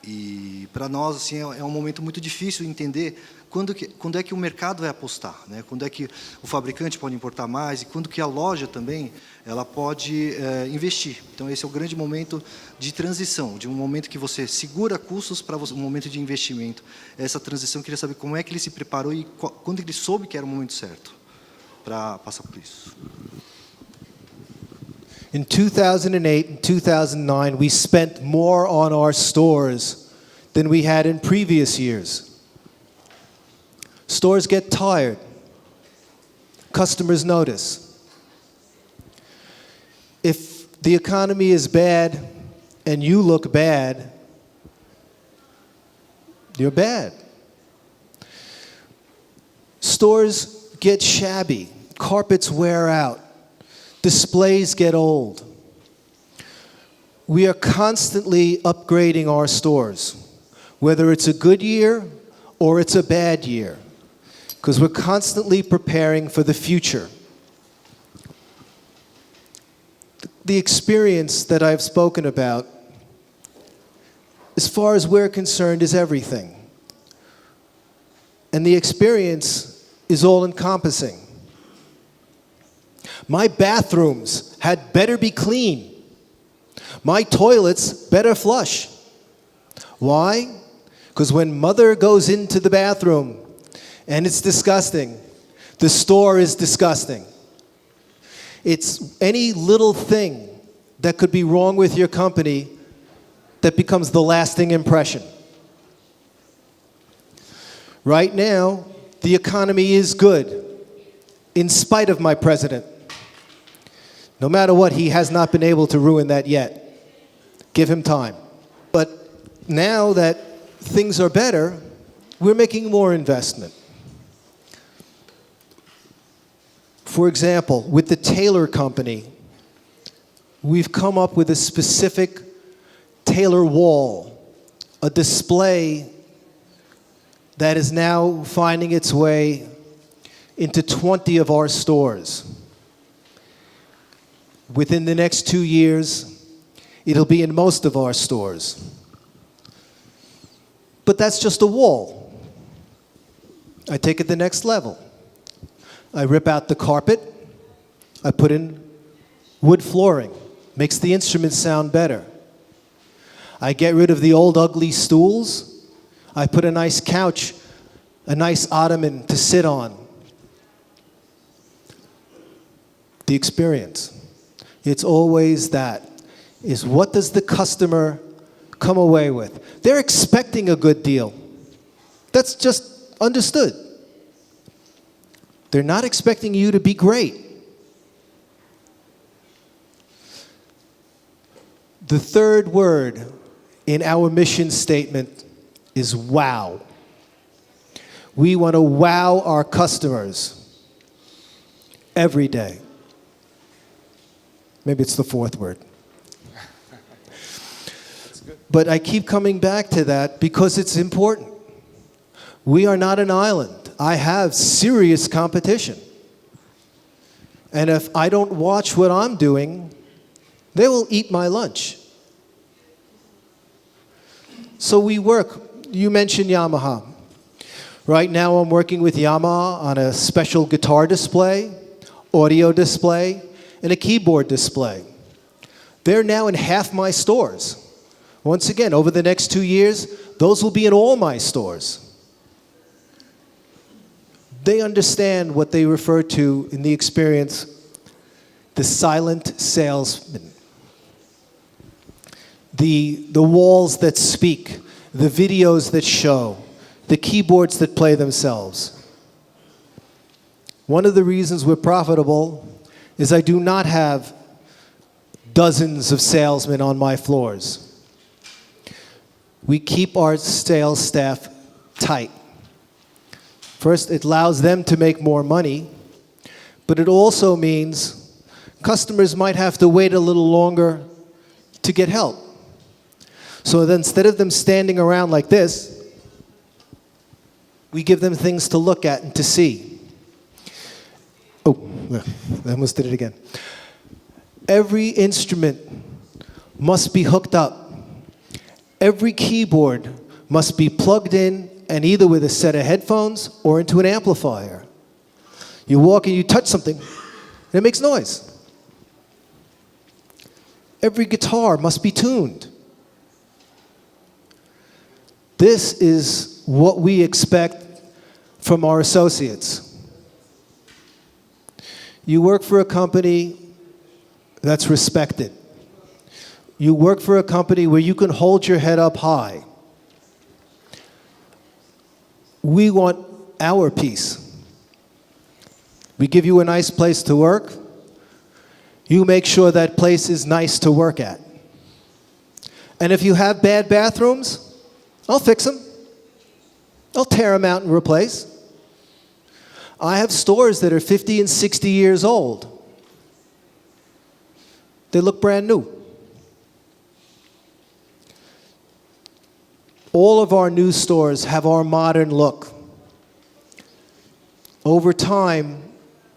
E, para nós, assim, é um momento muito difícil entender quando é que o mercado vai apostar, né? Quando é que o fabricante pode importar mais e quando que a loja também ela pode investir. Então, esse é o grande momento de transição, de um momento que você segura custos para um momento de investimento. Essa transição, eu queria saber como é que ele se preparou e quando ele soube que era o momento certo para passar por isso. In 2008 and 2009, we spent more on our stores than we had in previous years. Stores get tired. Customers notice. If the economy is bad and you look bad, you're bad. Stores get shabby. Carpets wear out. Displays get old. We are constantly upgrading our stores, whether it's a good year or it's a bad year, because we're constantly preparing for the future. The experience that I've spoken about, as far as we're concerned, is everything. And the experience is all-encompassing. My bathrooms had better be clean. My toilets better flush. Why? Because when mother goes into the bathroom and it's disgusting, the store is disgusting. It's any little thing that could be wrong with your company that becomes the lasting impression. Right now, the economy is good, in spite of my president. No matter what, he has not been able to ruin that yet. Give him time. But now that things are better, we're making more investment. For example, with the tailor company, we've come up with a specific tailor wall, a display that is now finding its way into 20 of our stores. Within the next 2 years, it'll be in most of our stores. But that's just a wall. I take it the next level. I rip out the carpet. I put in wood flooring. Makes the instruments sound better. I get rid of the old ugly stools. I put a nice couch, a nice ottoman to sit on. The experience. It's always that, is what does the customer come away with? They're expecting a good deal. That's just understood. They're not expecting you to be great. The third word in our mission statement is wow. We want to wow our customers every day. Maybe it's the fourth word. But I keep coming back to that because it's important. We are not an island. I have serious competition. And if I don't watch what I'm doing, they will eat my lunch. So we work. You mentioned Yamaha. Right now I'm working with Yamaha on a special guitar display, audio display, and a keyboard display. They're now in half my stores. Once again, over the next 2 years, those will be in all my stores. They understand what they refer to in the experience, the silent salesman. The walls that speak, the videos that show, the keyboards that play themselves. One of the reasons we're profitable is I do not have dozens of salesmen on my floors. We keep our sales staff tight. First, it allows them to make more money but it also means customers might have to wait a little longer to get help. So then instead of them standing around like this, we give them things to look at and to see. Oh, I almost did it again. Every instrument must be hooked up. Every keyboard must be plugged in and either with a set of headphones or into an amplifier. You walk and you touch something, and it makes noise. Every guitar must be tuned. This is what we expect from our associates. You work for a company that's respected. You work for a company where you can hold your head up high. We want our piece. We give you a nice place to work. You make sure that place is nice to work at. And if you have bad bathrooms, I'll fix them. I'll tear them out and replace. I have stores that are 50 and 60 years old. They look brand new. All of our new stores have our modern look. Over time,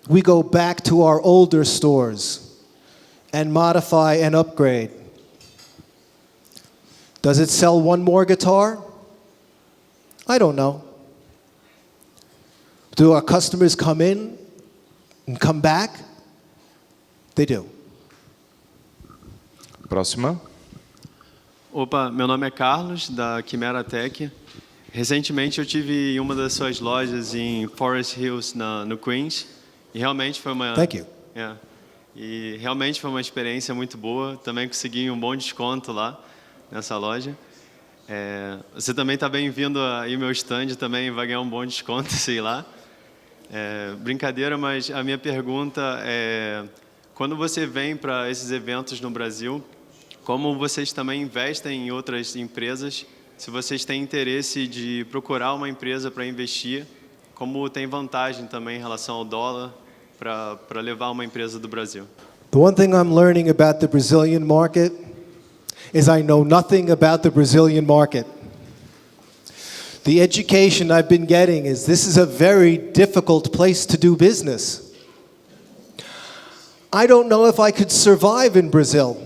we go back to our older stores and modify and upgrade. Does it sell one more guitar? I don't know. Do our customers come in and come back? They do. Próxima. Opa, meu nome é Carlos, da Quimera Tech. Recentemente eu tive em uma das suas lojas em Forest Hills, no Queens, e realmente foi uma... Thank you. E realmente foi uma experiência muito boa. Também consegui um bom desconto lá nessa loja. Você também está bem-vindo aí ao meu stand, também vai ganhar um bom desconto, sei lá. Brincadeira, mas a minha pergunta é: quando você vem para esses eventos no Brasil, como vocês também investem em outras empresas, se vocês têm interesse de procurar uma empresa para investir, como tem vantagem também em relação ao dólar para levar uma empresa do Brasil? The one thing I'm learning about the Brazilian market is I know nothing about the Brazilian market. The education I've been getting is this is a very difficult place to do business. I don't know if I could survive in Brazil.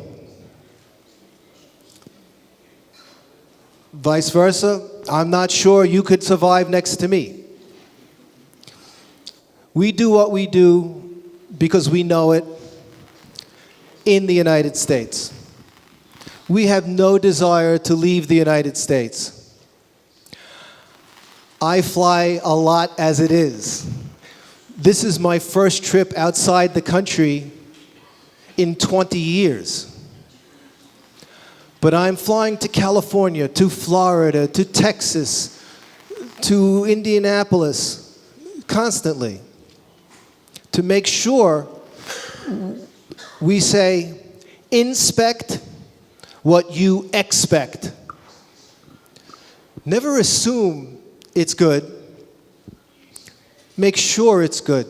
Vice versa, I'm not sure you could survive next to me. We do what we do because we know it in the United States. We have no desire to leave the United States. I fly a lot as it is. This is my first trip outside the country in 20 years. But I'm flying to California, to Florida, to Texas, to Indianapolis, constantly, to make sure we say, inspect what you expect. Never assume it's good. Make sure it's good.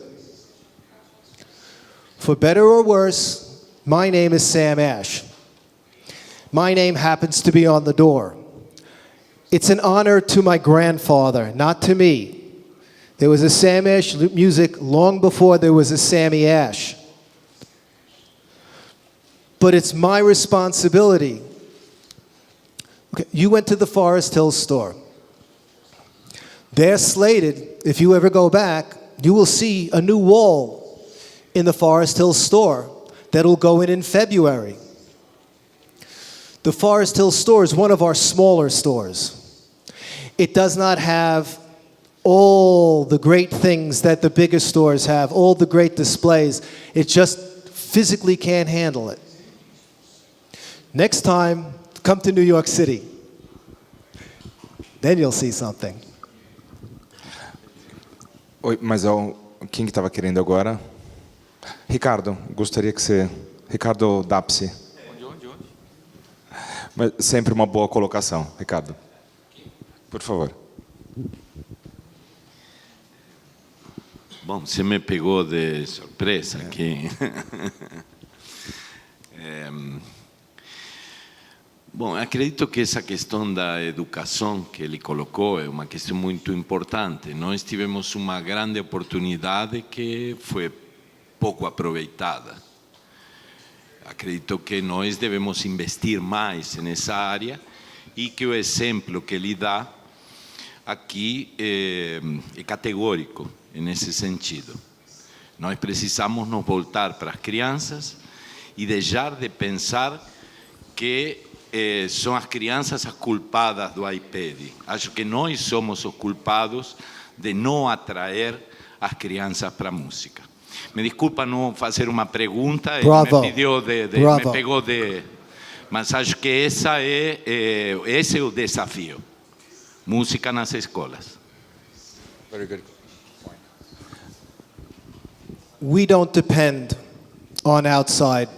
For better or worse, my name is Sam Ash. My name happens to be on the door. It's an honor to my grandfather, not to me. There was a Sam Ash music long before there was a Sammy Ash. But it's my responsibility. Okay, you went to the Forest Hills store. They're slated, if you ever go back, you will see a new wall in the Forest Hills store that'll go in February. The Forest Hills store is one of our smaller stores. It does not have all the great things that the bigger stores have, all the great displays. It just physically can't handle it. Next time, come to New York City. Then you'll see something. Oi, mas quem que estava querendo agora? Ricardo, gostaria que você... Ricardo Dapsi. Onde? Mas sempre uma boa colocação, Ricardo. Por favor. Bom, você me pegou de surpresa aqui. Bom, acredito que essa questão da educação que ele colocou é uma questão muito importante. Nós tivemos uma grande oportunidade que foi pouco aproveitada. Acredito que nós devemos investir mais nessa área e que o exemplo que ele dá aqui é categórico nesse sentido. Nós precisamos nos voltar para as crianças e deixar de pensar que são as crianças as culpadas do iPad. Acho que nós somos os culpados de não atrair as crianças para a música. Me desculpa não fazer uma pergunta, Bravo. me pediu Bravo. me pegou de... Mas acho que esse é o desafio. Música nas escolas. Very good. We don't depend on outside.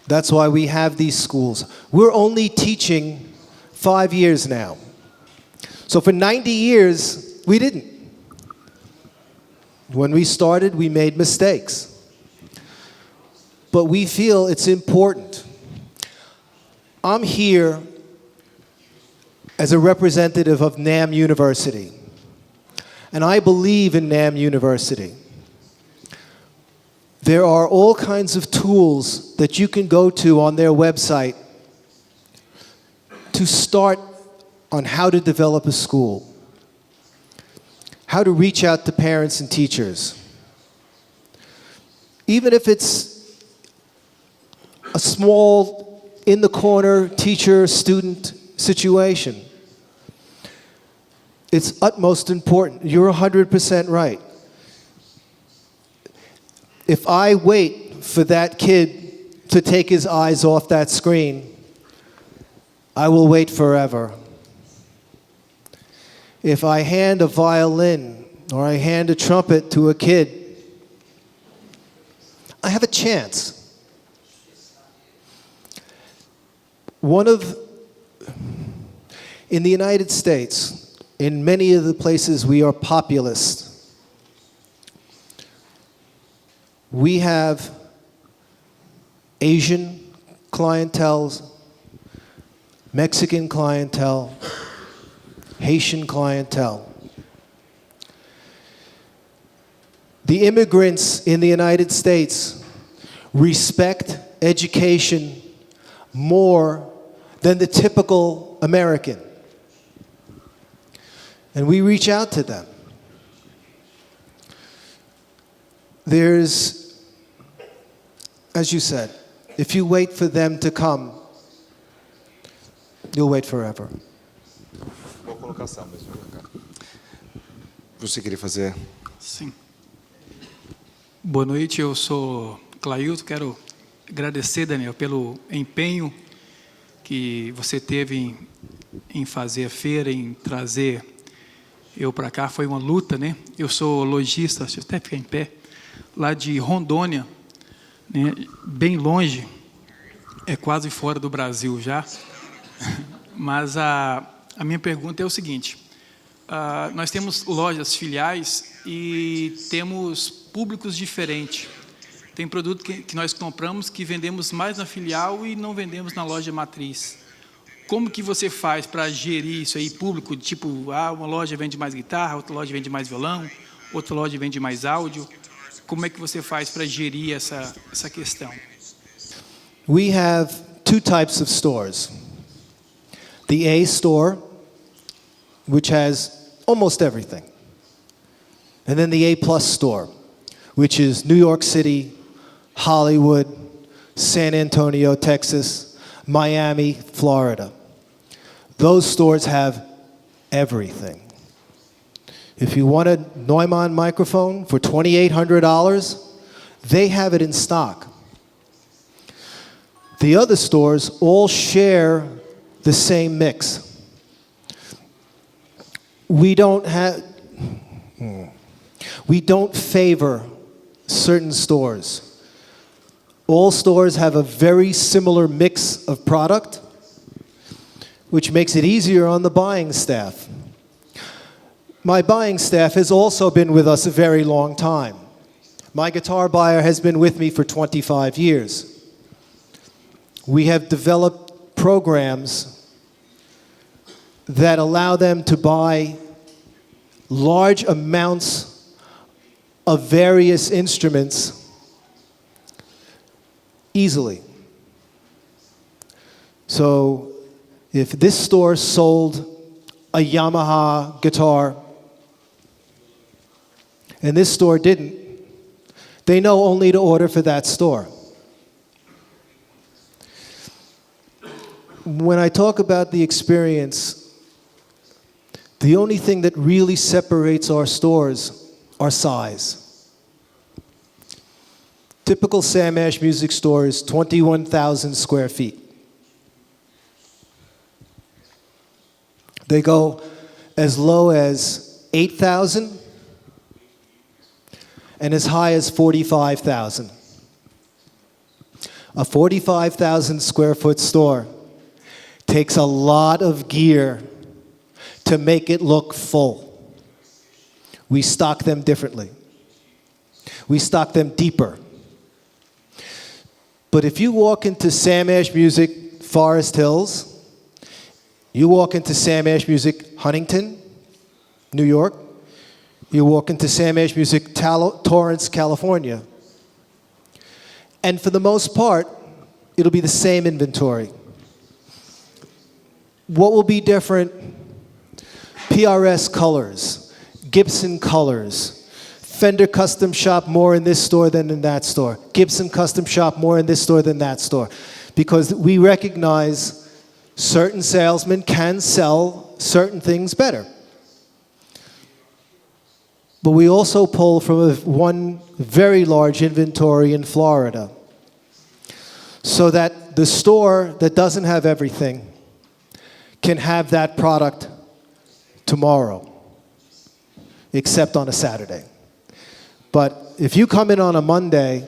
That's why we have these schools. We're only teaching 5 years now. So for 90 years, we didn't. When we started, we made mistakes. But we feel it's important. I'm here as a representative of NAMM University. And I believe in NAMM University. There are all kinds of tools that you can go to on their website to start on how to develop a school, how to reach out to parents and teachers. Even if it's a small, in-the-corner teacher-student situation, it's utmost important. You're 100% right. If I wait for that kid to take his eyes off that screen, I will wait forever. If I hand a violin or I hand a trumpet to a kid, I have a chance. In the United States, in many of the places we are populist. We have Asian clientele, Mexican clientele, Haitian clientele. The immigrants in the United States respect education more than the typical American. And we reach out to them. There's, as you said, if you wait for them to come, you'll wait forever. Vou colocar Sammy, deixa eu colocar. Você queria fazer? Sim. Boa noite, eu sou Clailton. Quero agradecer, Daniel, pelo empenho que você teve em fazer a feira, em trazer eu para cá. Foi uma luta, né? Eu sou lojista, deixa eu até ficar em pé, lá de Rondônia, né? Bem longe, é quase fora do Brasil já. Mas a minha pergunta é o seguinte: nós temos lojas filiais e temos públicos diferentes. Tem produto que nós compramos que vendemos mais na filial e não vendemos na loja matriz. Como que você faz para gerir isso aí, público, tipo, uma loja vende mais guitarra, outra loja vende mais violão, outra loja vende mais áudio? Como é que você faz para gerir essa questão? We have two types of stores. The A store, which has almost everything. And then the A+ store, which is New York City, Hollywood, San Antonio, Texas, Miami, Florida. Those stores have everything. If you want a Neumann microphone for $2,800, they have it in stock. The other stores all share the same mix. We don't favor certain stores. All stores have a very similar mix of product, which makes it easier on the buying staff. My buying staff has also been with us a very long time. My guitar buyer has been with me for 25 years. We have developed programs that allow them to buy large amounts of various instruments easily. So if this store sold a Yamaha guitar and this store didn't, they know only to order for that store. When I talk about the experience, the only thing that really separates our stores are size. Typical SamAsh music store is 21,000 square feet. They go as low as 8,000 and as high as 45,000. A 45,000 square foot store takes a lot of gear to make it look full. We stock them differently. We stock them deeper. But if you walk into SamAsh Music Forest Hills, you walk into SamAsh Music Huntington, New York, you walk into SamAsh Music Torrance, California, and for the most part, it'll be the same inventory. What will be different? PRS colors, Gibson colors, Fender Custom Shop more in this store than in that store, Gibson Custom Shop more in this store than that store, because we recognize certain salesmen can sell certain things better. But we also pull from one very large inventory in Florida, so that the store that doesn't have everything can have that product tomorrow, except on a Saturday. But if you come in on a Monday,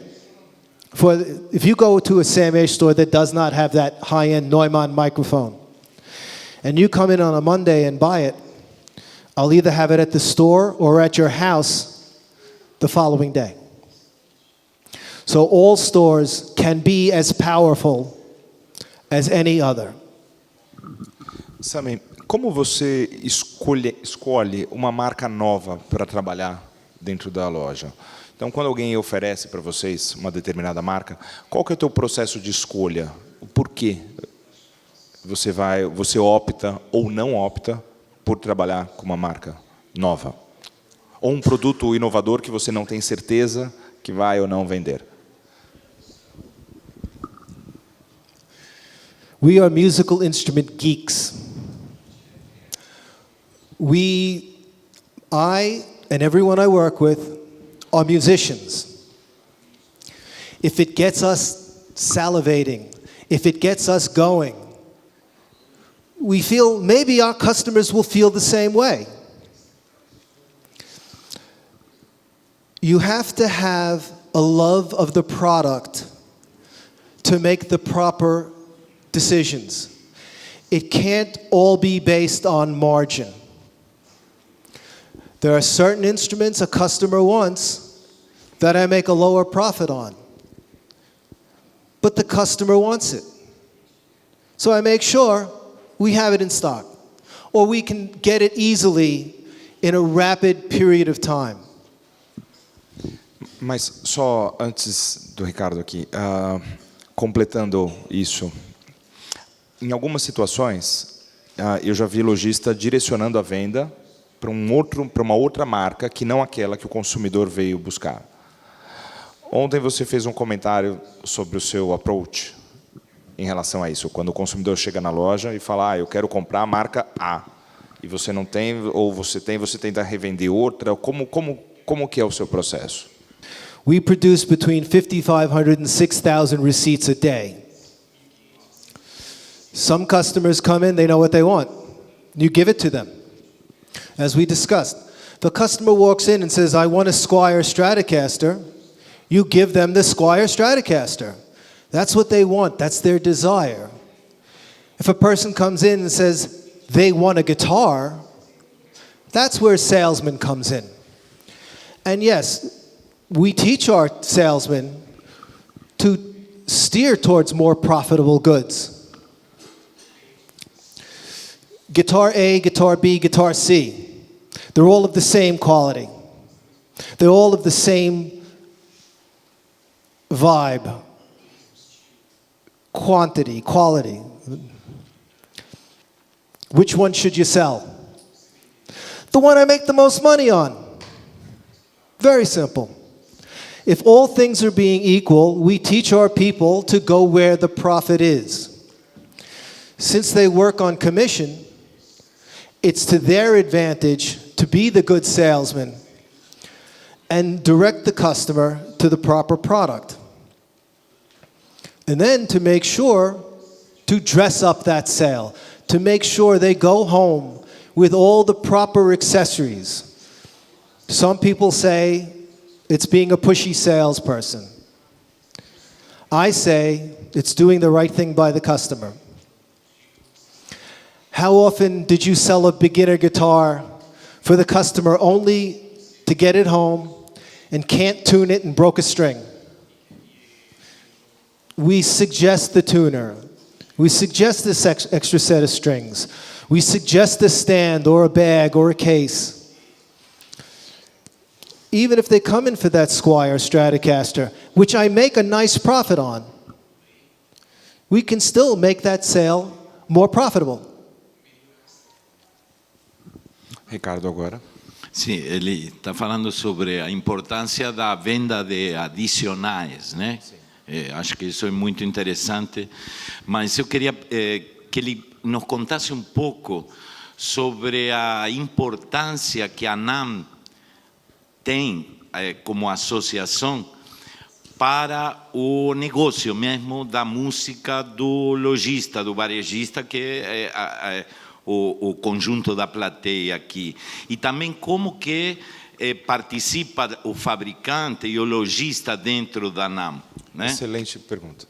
if you go to a SamAsh store that does not have that high-end Neumann microphone, and you come in on a Monday and buy it, I'll either have it at the store or at your house the following day. So all stores can be as powerful as any other. Sammy, como você escolhe uma marca nova para trabalhar dentro da loja? Então, quando alguém oferece para vocês uma determinada marca, qual que é o teu processo de escolha? O porquê você opta ou não opta por trabalhar com uma marca nova? Ou um produto inovador que você não tem certeza que vai ou não vender? We are musical instrument geeks. I and everyone I work with are musicians. If it gets us salivating, if it gets us going, we feel maybe our customers will feel the same way. You have to have a love of the product to make the proper decisions. It can't all be based on margin. There are certain instruments a customer wants that I make a lower profit on, but the customer wants it. So I make sure we have it in stock, or we can get it easily in a rapid period of time. Mas só antes do Ricardo aqui, completando isso, em algumas situações eu já vi lojista direcionando a venda para uma outra marca que não aquela que o consumidor veio buscar. Ontem você fez um comentário sobre o seu approach em relação a isso, quando o consumidor chega na loja e fala, eu quero comprar a marca A, e você não tem, ou você tenta revender outra, como que é o seu processo? We produce between 5,500 and 6,000 receipts a day. Some customers come in, they know what they want. You give it to them. As we discussed, the customer walks in and says, I want a Squier Stratocaster. You give them the Squier Stratocaster. That's what they want. That's their desire. If a person comes in and says they want a guitar, That's where salesman comes in. And yes, we teach our salesmen to steer towards more profitable goods. Guitar A, guitar B, guitar C. They're all of the same quality. They're all of the same vibe, quantity, quality. Which one should you sell? The one I make the most money on. Very simple. If all things are being equal, we teach our people to go where the profit is. Since they work on commission, it's to their advantage to be the good salesman and direct the customer to the proper product. And then to make sure to dress up that sale, to make sure they go home with all the proper accessories. Some people say it's being a pushy salesperson. I say it's doing the right thing by the customer. How often did you sell a beginner guitar for the customer only to get it home and can't tune it and broke a string? We suggest the tuner. We suggest this extra set of strings. We suggest a stand or a bag or a case. Even if they come in for that Squier Stratocaster, which I make a nice profit on, we can still make that sale more profitable. Ricardo agora. Sim, ele está falando sobre a importância da venda de adicionais, né? Acho que isso é muito interessante, mas eu queria que ele nos contasse um pouco sobre a importância que a NAMM tem como associação para o negócio mesmo da música do lojista, do varejista, que é o conjunto da plateia aqui. E também como que participa o fabricante e o lojista dentro da NAMM. Né? Excelente pergunta.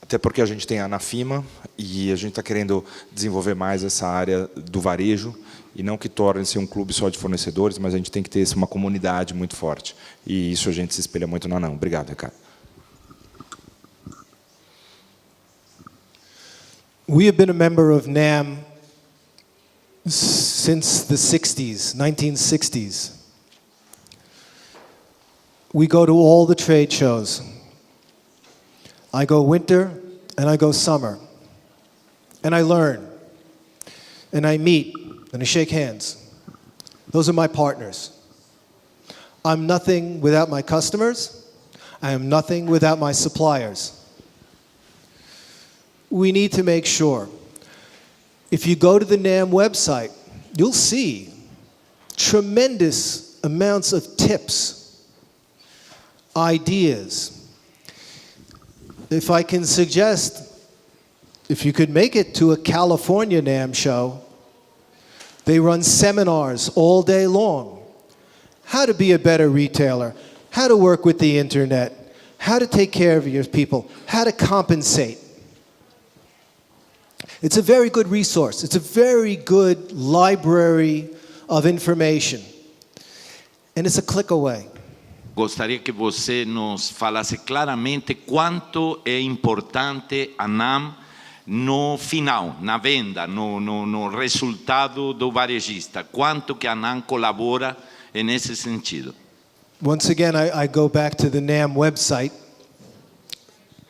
Até porque a gente tem a Anafima e a gente está querendo desenvolver mais essa área do varejo e não que torne-se um clube só de fornecedores, mas a gente tem que ter uma comunidade muito forte. E isso a gente se espelha muito na NAMM. Obrigado, Ricardo. We have been a member of NAMM since the 60s, 1960s. We go to all the trade shows. I go winter and I go summer. And I learn. And I meet and I shake hands. Those are my partners. I'm nothing without my customers. I am nothing without my suppliers. We need to make sure. If you go to the NAMM website, you'll see tremendous amounts of tips, ideas. If I can suggest, if you could make it to a California NAMM show, they run seminars all day long. How to be a better retailer, how to work with the internet, how to take care of your people, how to compensate. It's a very good resource. It's a very good library of information. And it's a click away. Gostaria que você nos falasse claramente quanto é importante a NAMM no final, na venda, no resultado do varejista. Quanto que a NAMM colabora nesse sentido. Once again, I go back to the NAMM website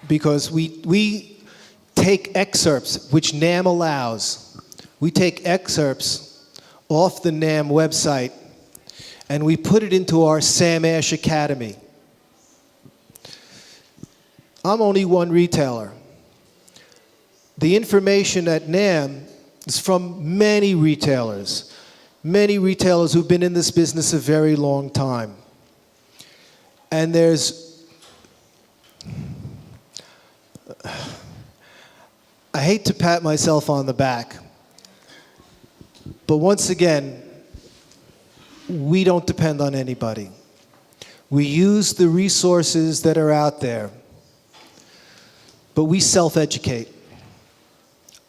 because we take excerpts, which NAMM allows. We take excerpts off the NAMM website and we put it into our SamAsh Academy. I'm only one retailer. The information at NAMM is from many retailers who've been in this business a very long time. And I hate to pat myself on the back, but once again, we don't depend on anybody. We use the resources that are out there, but we self-educate.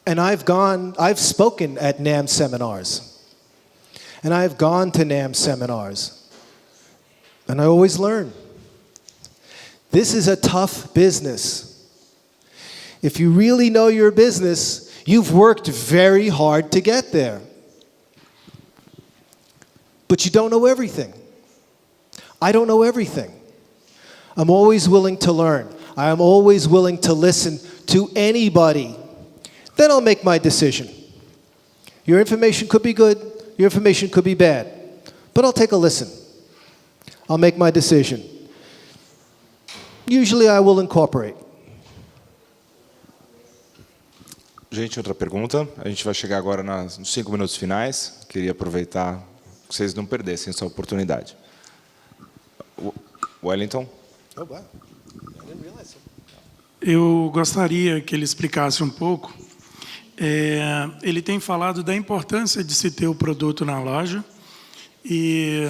And I've spoken at NAMM seminars, And I've gone to NAMM seminars. And I always learn. This is a tough business. If you really know your business, you've worked very hard to get there. But you don't know everything. I don't know everything. I'm always willing to learn. I am always willing to listen to anybody. Then I'll make my decision. Your information could be good, your information could be bad, but I'll take a listen. I'll make my decision. Usually I will incorporate. Gente, outra pergunta. A gente vai chegar agora nos 5 minutos finais. Queria aproveitar que vocês não perdessem essa oportunidade. Wellington? Oh, wow. I didn't realize. Eu gostaria que ele explicasse um pouco. Ele tem falado da importância de se ter o produto na loja e,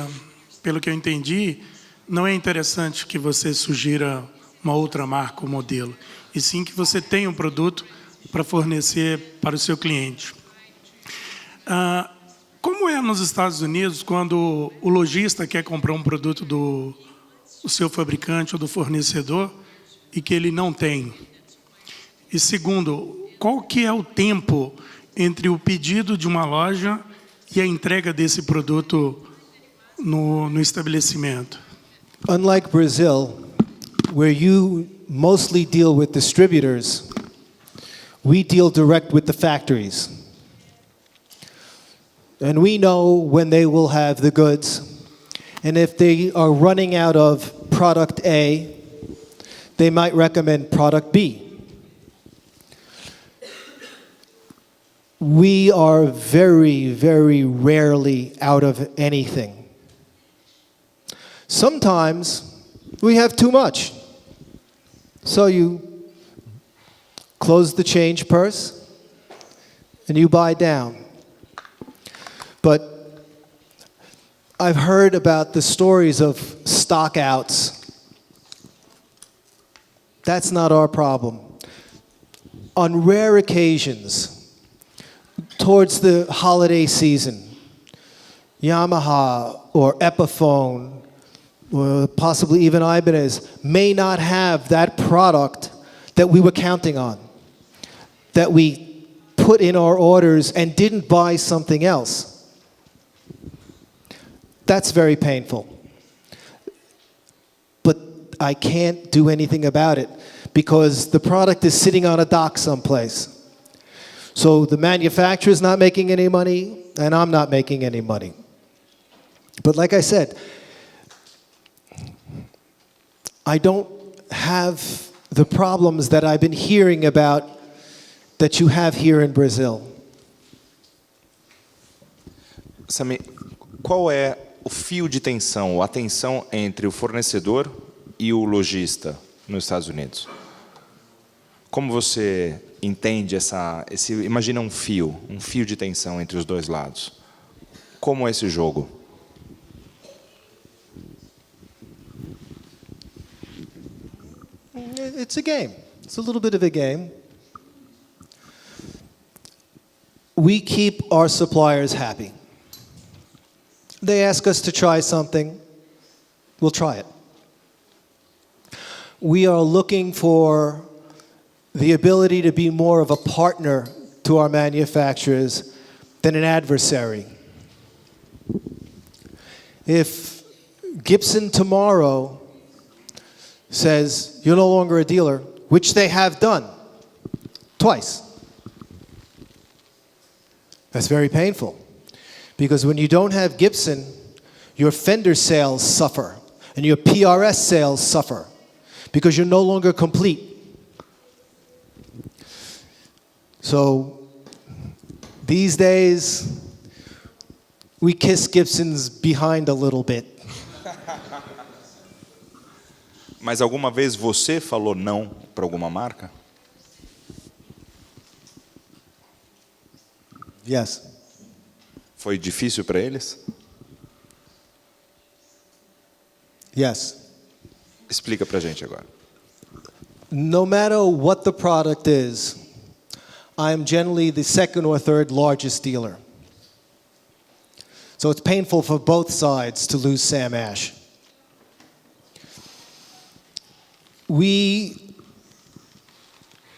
pelo que eu entendi, não é interessante que você sugira uma outra marca ou modelo, e sim que você tenha um produto para fornecer para o seu cliente. Como é nos Estados Unidos quando o lojista quer comprar um produto do seu fabricante ou do fornecedor e que ele não tem? E segundo, qual que é o tempo entre o pedido de uma loja e a entrega desse produto no estabelecimento? Unlike Brazil, where you mostly deal with distributors, we deal direct with the factories. And we know when they will have the goods. And if they are running out of product A, they might recommend product B. We are very, very rarely out of anything. Sometimes we have too much. So you close the change purse and you buy down. But I've heard about the stories of stockouts. That's not our problem. On rare occasions, towards the holiday season, Yamaha or Epiphone, or possibly even Ibanez, may not have that product that we were counting on, that we put in our orders and didn't buy something else. That's very painful. But I can't do anything about it because the product is sitting on a dock someplace. So the manufacturer's not making any money, and I'm not making any money. But like I said, I don't have the problems that I've been hearing about that you have here in Brazil. Sammy, qual é o fio de tensão, a tensão entre o fornecedor e o lojista nos Estados Unidos? Como você entende imagina um fio de tensão entre os dois lados? Como é esse jogo? It's a game. It's a little bit of a game. We keep our suppliers happy. They ask us to try something, we'll try it. We are looking for the ability to be more of a partner to our manufacturers than an adversary. If Gibson tomorrow says, you're no longer a dealer, which they have done twice, that's very painful. Because when you don't have Gibson, your Fender sales suffer and your PRS sales suffer because you're no longer complete. So these days, we kiss Gibson's behind a little bit. Mas alguma vez você falou não para alguma marca? Yes. Foi difícil para eles? Yes. Explica para a gente agora. No matter what the product is, I am generally the second or third largest dealer. So it's painful for both sides to lose Sam Ash. We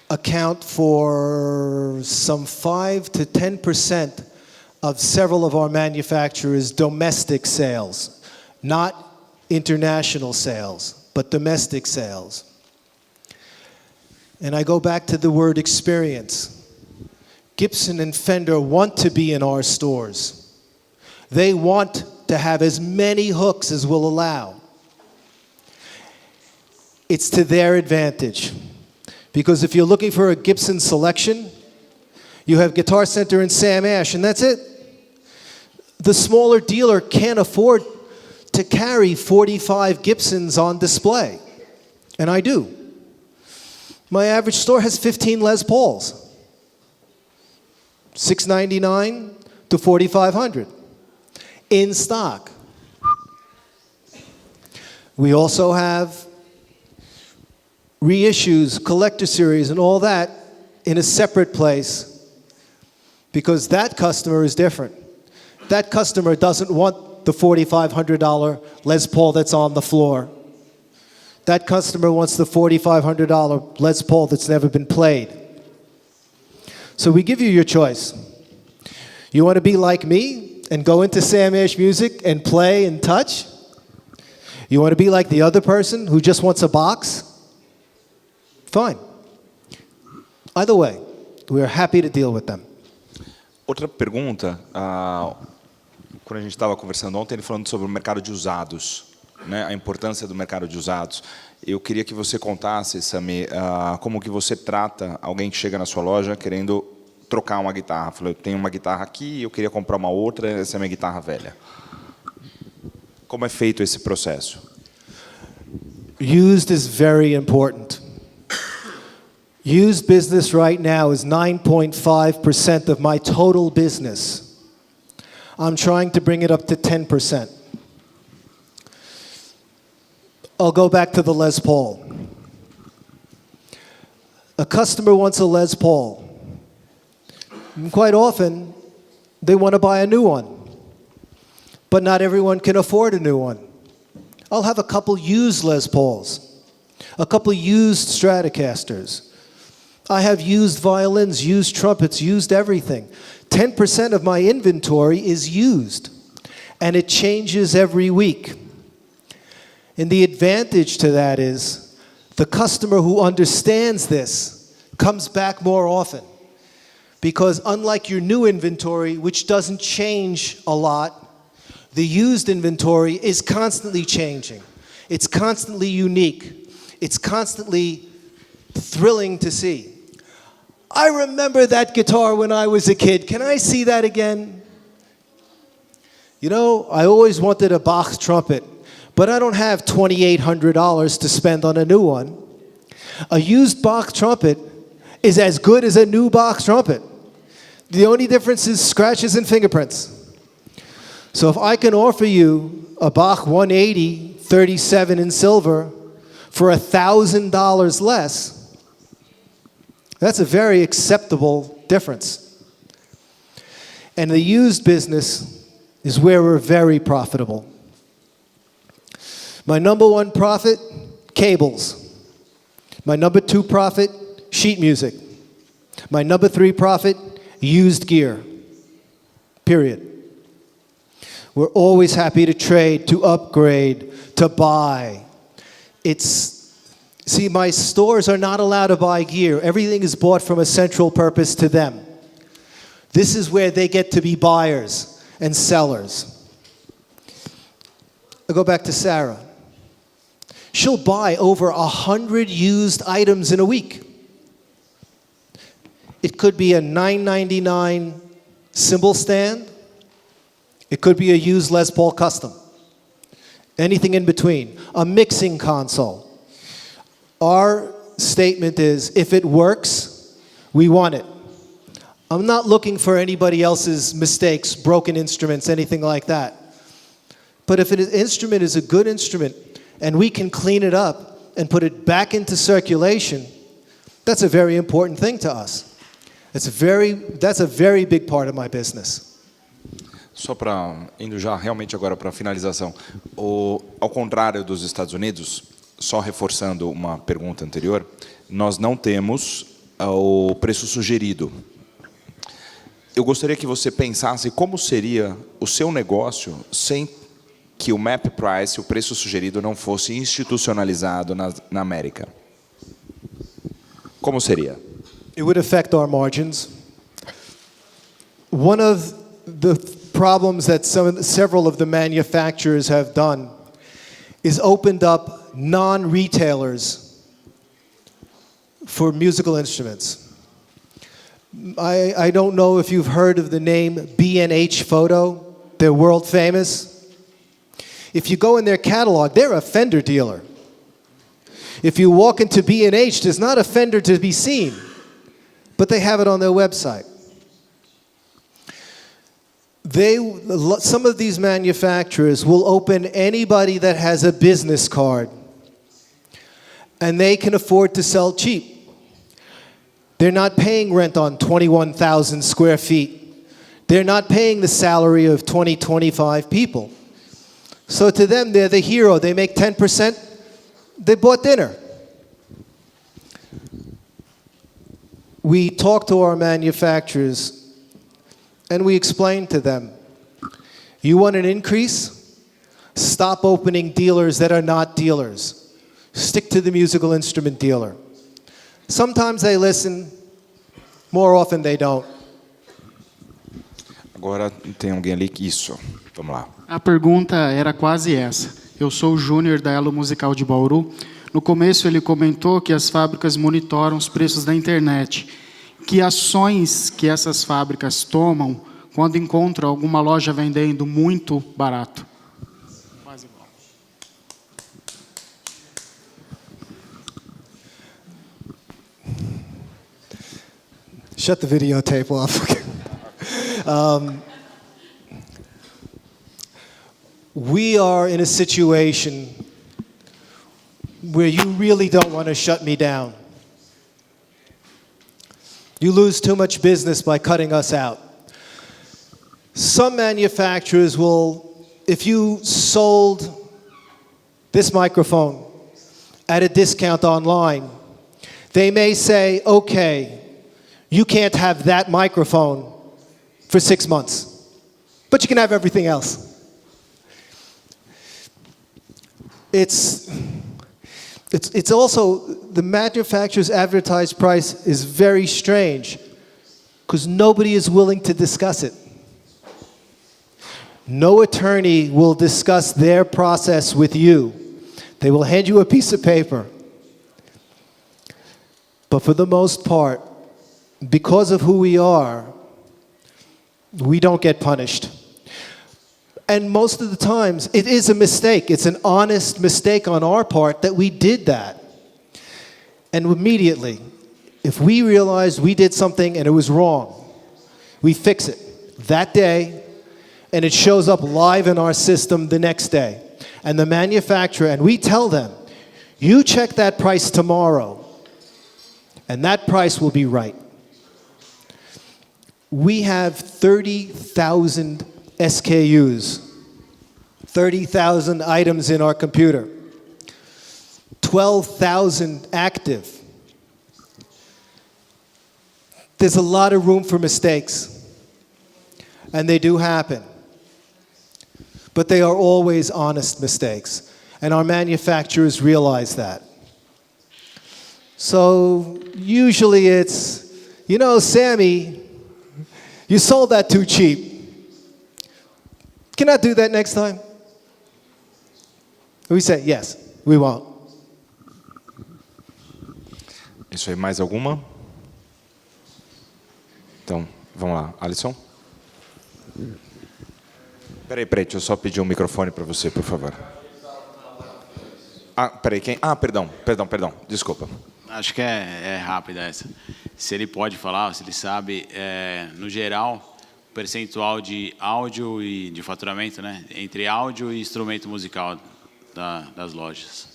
account for some 5 to 10% of several of our manufacturers' domestic sales, not international sales, but domestic sales. And I go back to the word experience. Gibson and Fender want to be in our stores. They want to have as many hooks as we'll allow. It's to their advantage. Because if you're looking for a Gibson selection, you have Guitar Center and Sam Ash, and that's it. The smaller dealer can't afford to carry 45 Gibsons on display, and I do. My average store has 15 Les Pauls, $699 to $4,500 in stock. We also have reissues, collector series, and all that in a separate place because that customer is different. That customer doesn't want the $4,500 Les Paul that's on the floor. That customer wants the $4,500 Les Paul that's never been played. So we give you your choice. You want to be like me and go into Sam Ash music and play and touch? You want to be like the other person who just wants a box? Fine. Either way, we are happy to deal with them. Outra pergunta, quando a gente estava conversando ontem, ele falando sobre o mercado de usados, né, a importância do mercado de usados. Eu queria que você contasse, Sammy, como que você trata alguém que chega na sua loja querendo trocar uma guitarra. Falou, eu tenho uma guitarra aqui, eu queria comprar uma outra, essa é a minha guitarra velha. Como é feito esse processo? Used is very important. Used business right now is 9.5% of my total business. I'm trying to bring it up to 10%. I'll go back to the Les Paul. A customer wants a Les Paul. And quite often, they want to buy a new one. But not everyone can afford a new one. I'll have a couple used Les Pauls, a couple used Stratocasters. I have used violins, used trumpets, used everything. 10% of my inventory is used, and it changes every week. And the advantage to that is the customer who understands this comes back more often. Because unlike your new inventory, which doesn't change a lot, the used inventory is constantly changing. It's constantly unique. It's constantly thrilling to see. I remember that guitar when I was a kid. Can I see that again? You know, I always wanted a Bach trumpet, but I don't have $2,800 to spend on a new one. A used Bach trumpet is as good as a new Bach trumpet. The only difference is scratches and fingerprints. So if I can offer you a Bach 180, 37 in silver for $1,000 less, that's a very acceptable difference. And the used business is where we're very profitable. My number one profit, cables. My number two profit, sheet music. My number three profit, used gear. Period. We're always happy to trade, to upgrade, to buy. See, my stores are not allowed to buy gear. Everything is bought from a central purpose to them. This is where they get to be buyers and sellers. I go back to Sarah. She'll buy over 100 used items in a week. It could be a $9.99 cymbal stand. It could be a used Les Paul Custom. Anything in between. A mixing console. Our statement is, if it works, we want it. I'm not looking for anybody else's mistakes, broken instruments, anything like that. But if an instrument is a good instrument and we can clean it up and put it back into circulation, that's a very important thing to us. That's a very big part of my business. Só para, indo já realmente agora para a finalização, ao contrário dos Estados Unidos, só reforçando uma pergunta anterior, nós não temos o preço sugerido. Eu gostaria que você pensasse como seria o seu negócio sem que o map price, o preço sugerido, não fosse institucionalizado na América. Como seria? It would affect our margins. One of the problems that several of the manufacturers have done is opened up non-retailers for musical instruments. I don't know if you've heard of the name B&H Photo. They're world famous. If you go in their catalog, they're a Fender dealer. If you walk into B&H, there's not a Fender to be seen, but they have it on their website. Some of these manufacturers will open anybody that has a business card, and they can afford to sell cheap. They're not paying rent on 21,000 square feet. They're not paying the salary of 20, 25 people. So to them, they're the hero. They make 10%. They bought dinner. We talk to our manufacturers and we explain to them, you want an increase? Stop opening dealers that are not dealers. Stick to the musical instrument dealer. Sometimes they listen, more often they don't. Agora tem alguém ali que isso. Vamos lá. A pergunta era quase essa. Eu sou o Júnior da Elo Musical de Bauru. No começo ele comentou que as fábricas monitoram os preços da internet. Que ações que essas fábricas tomam quando encontram alguma loja vendendo muito barato? Quase igual. Shut the videotape off. We are in a situation where you really don't want to shut me down. You lose too much business by cutting us out. Some manufacturers will, if you sold this microphone at a discount online, they may say, okay, you can't have that microphone for 6 months, but you can have everything else. It's also, the manufacturer's advertised price is very strange because nobody is willing to discuss it. No attorney will discuss their process with you. They will hand you a piece of paper. But for the most part, because of who we are, we don't get punished. And most of the times, it is a mistake. It's an honest mistake on our part that we did that. And immediately, if we realized we did something and it was wrong, we fix it that day, and it shows up live in our system the next day. And the manufacturer, and we tell them, you check that price tomorrow, and that price will be right. We have 30,000 SKUs, 30,000 items in our computer, 12,000 active. There's a lot of room for mistakes, and they do happen. But they are always honest mistakes, and our manufacturers realize that. So usually it's, you know, Sammy, you sold that too cheap. Can I do that next time? We say, yes, we won't. Isso aí, mais alguma? Então, vamos lá. Alisson? Peraí, deixa eu só pedir um microfone para você, por favor. Ah, peraí, quem? Ah, perdão, desculpa. Acho que é rápida essa. Se ele pode falar, se ele sabe, no geral, o percentual de áudio e de faturamento, né, entre áudio e instrumento musical das lojas.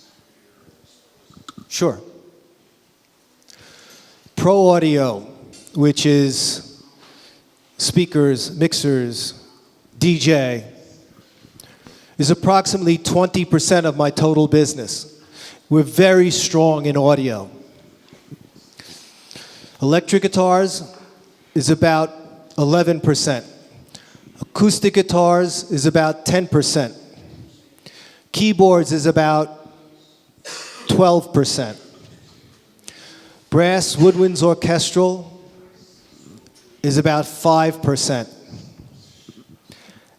Sure. Pro audio, which is speakers, mixers, DJ, is approximately 20% of my total business. We're very strong in audio. Electric guitars is about 11%. Acoustic guitars is about 10%. Keyboards is about 12%. Brass, woodwinds, orchestral is about 5%.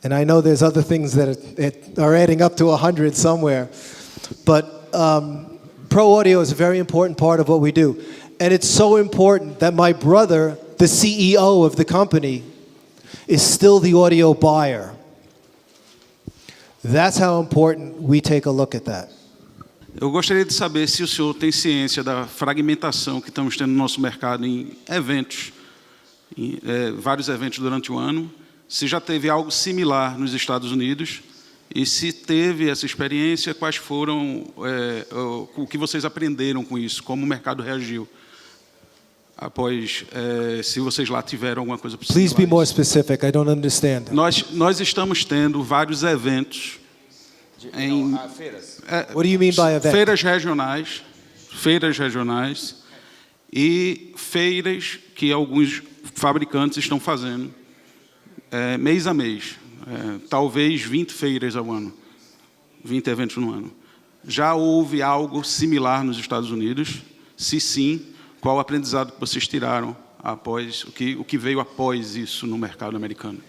And I know there's other things that are adding up to 100 somewhere. But pro audio is a very important part of what we do. And it's so important that my brother, the CEO of the company, is still the audio buyer. That's how important we take a look at that. Eu gostaria de saber se o senhor tem ciência da fragmentação que estamos tendo no nosso mercado em eventos, vários eventos durante o ano, se já teve algo similar nos Estados Unidos e se teve essa experiência, quais foram, o que vocês aprenderam com isso, como o mercado reagiu após, se vocês lá tiveram alguma coisa possível. Please be more specific, I don't understand. Nós estamos tendo vários eventos em feiras. What do you mean by event? Feiras regionais e feiras que alguns fabricantes estão fazendo mês a mês, talvez 20 feiras ao ano, 20 eventos no ano. Já houve algo similar nos Estados Unidos? Se sim, qual o aprendizado que vocês tiraram após o que veio após isso no mercado americano?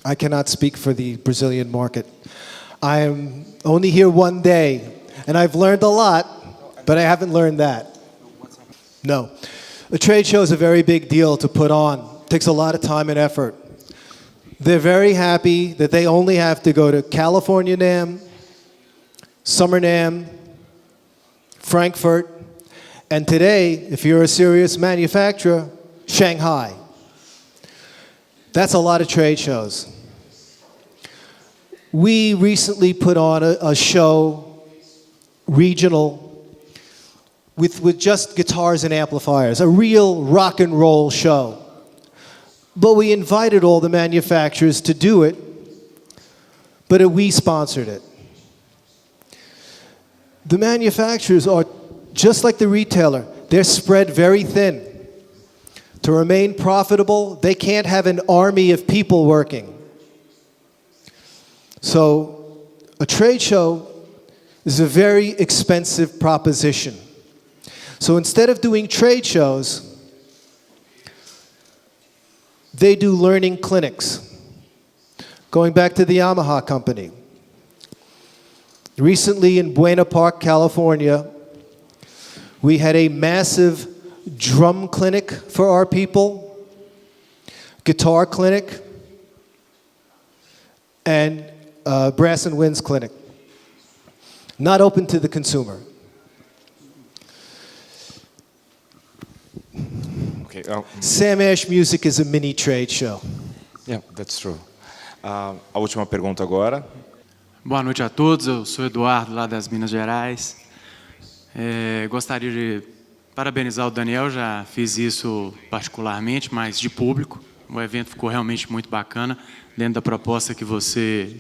I cannot speak for the Brazilian market. I am only here one day, and I've learned a lot, but I haven't learned that. No. A trade show is a very big deal to put on. It takes a lot of time and effort. They're very happy that they only have to go to California NAMM, Summer NAMM, Frankfurt, and today, if you're a serious manufacturer, Shanghai. That's a lot of trade shows. We recently put on a show, regional, with just guitars and amplifiers, a real rock and roll show. But we invited all the manufacturers to do it, but we sponsored it. The manufacturers are just like the retailer. They're spread very thin. To remain profitable, they can't have an army of people working. So a trade show is a very expensive proposition. So instead of doing trade shows, they do learning clinics. Going back to the Yamaha company. Recently in Buena Park, California, we had a massive drum clinic for our people, guitar clinic, and brass and winds clinic. Not open to the consumer. Okay. Sammy Ash music is a mini trade show. Yeah, that's true. A última pergunta agora. Boa noite a todos, eu sou Eduardo, lá das Minas Gerais. Gostaria de parabenizar o Daniel, já fiz isso particularmente, mas de público. O evento ficou realmente muito bacana, dentro da proposta que você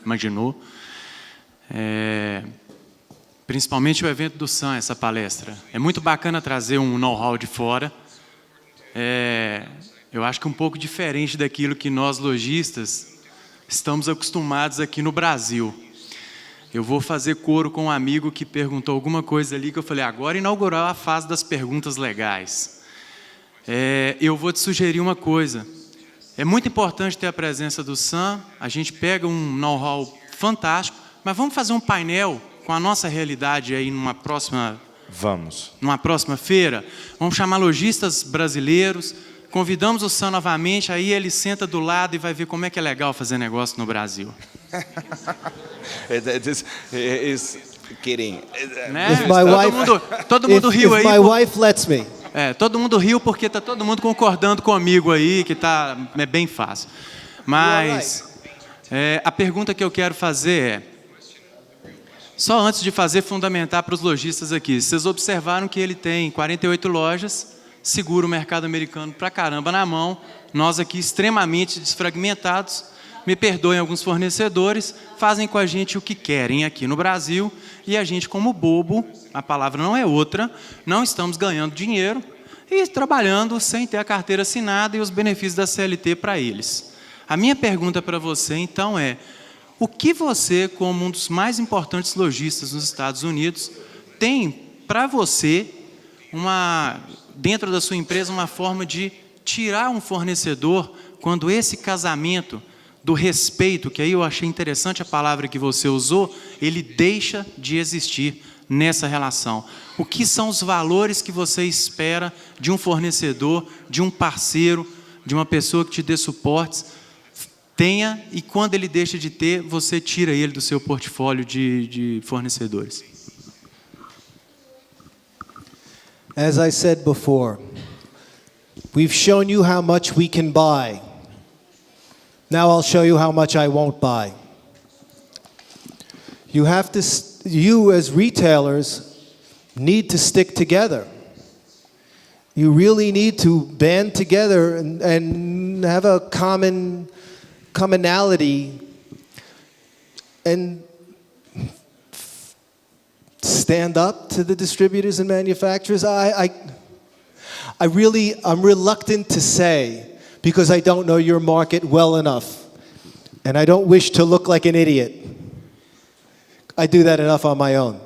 imaginou. Principalmente o evento do Sam, essa palestra. É muito bacana trazer um know-how de fora. Eu acho que um pouco diferente daquilo que nós, lojistas, estamos acostumados aqui no Brasil. Eu vou fazer coro com um amigo que perguntou alguma coisa ali, que eu falei, agora inaugurar a fase das perguntas legais. Eu vou te sugerir uma coisa. É muito importante ter a presença do Sam, a gente pega um know-how fantástico, mas vamos fazer um painel com a nossa realidade aí numa próxima feira. Vamos chamar lojistas brasileiros, convidamos o Sam novamente, aí ele senta do lado e vai ver como é que é legal fazer negócio no Brasil. Kidding. Né? Todo mundo riu aí. If my wife lets me. Todo mundo riu porque está todo mundo concordando comigo aí, que é bem fácil. Mas a pergunta que eu quero fazer só antes de fazer, fundamentar para os lojistas aqui. Vocês observaram que ele tem 48 lojas, segura o mercado americano pra caramba na mão, nós aqui extremamente desfragmentados, me perdoem alguns fornecedores, fazem com a gente o que querem aqui no Brasil e a gente, como bobo, a palavra não é outra, não estamos ganhando dinheiro e trabalhando sem ter a carteira assinada e os benefícios da CLT para eles. A minha pergunta para você, então, é: o que você, como um dos mais importantes lojistas nos Estados Unidos, tem para você, dentro da sua empresa, uma forma de tirar um fornecedor quando esse casamento do respeito, que aí eu achei interessante a palavra que você usou, ele deixa de existir nessa relação? O que são os valores que você espera de um fornecedor, de um parceiro, de uma pessoa que te dê suportes, tenha, e quando ele deixa de ter, você tira ele do seu portfólio de fornecedores? As I said before, we've shown you how much we can buy. Now I'll show you how much I won't buy. You as retailers need to stick together. You really need to band together and have a commonality and stand up to the distributors and manufacturers. I'm reluctant to say, because I don't know your market well enough, and I don't wish to look like an idiot. I do that enough on my own.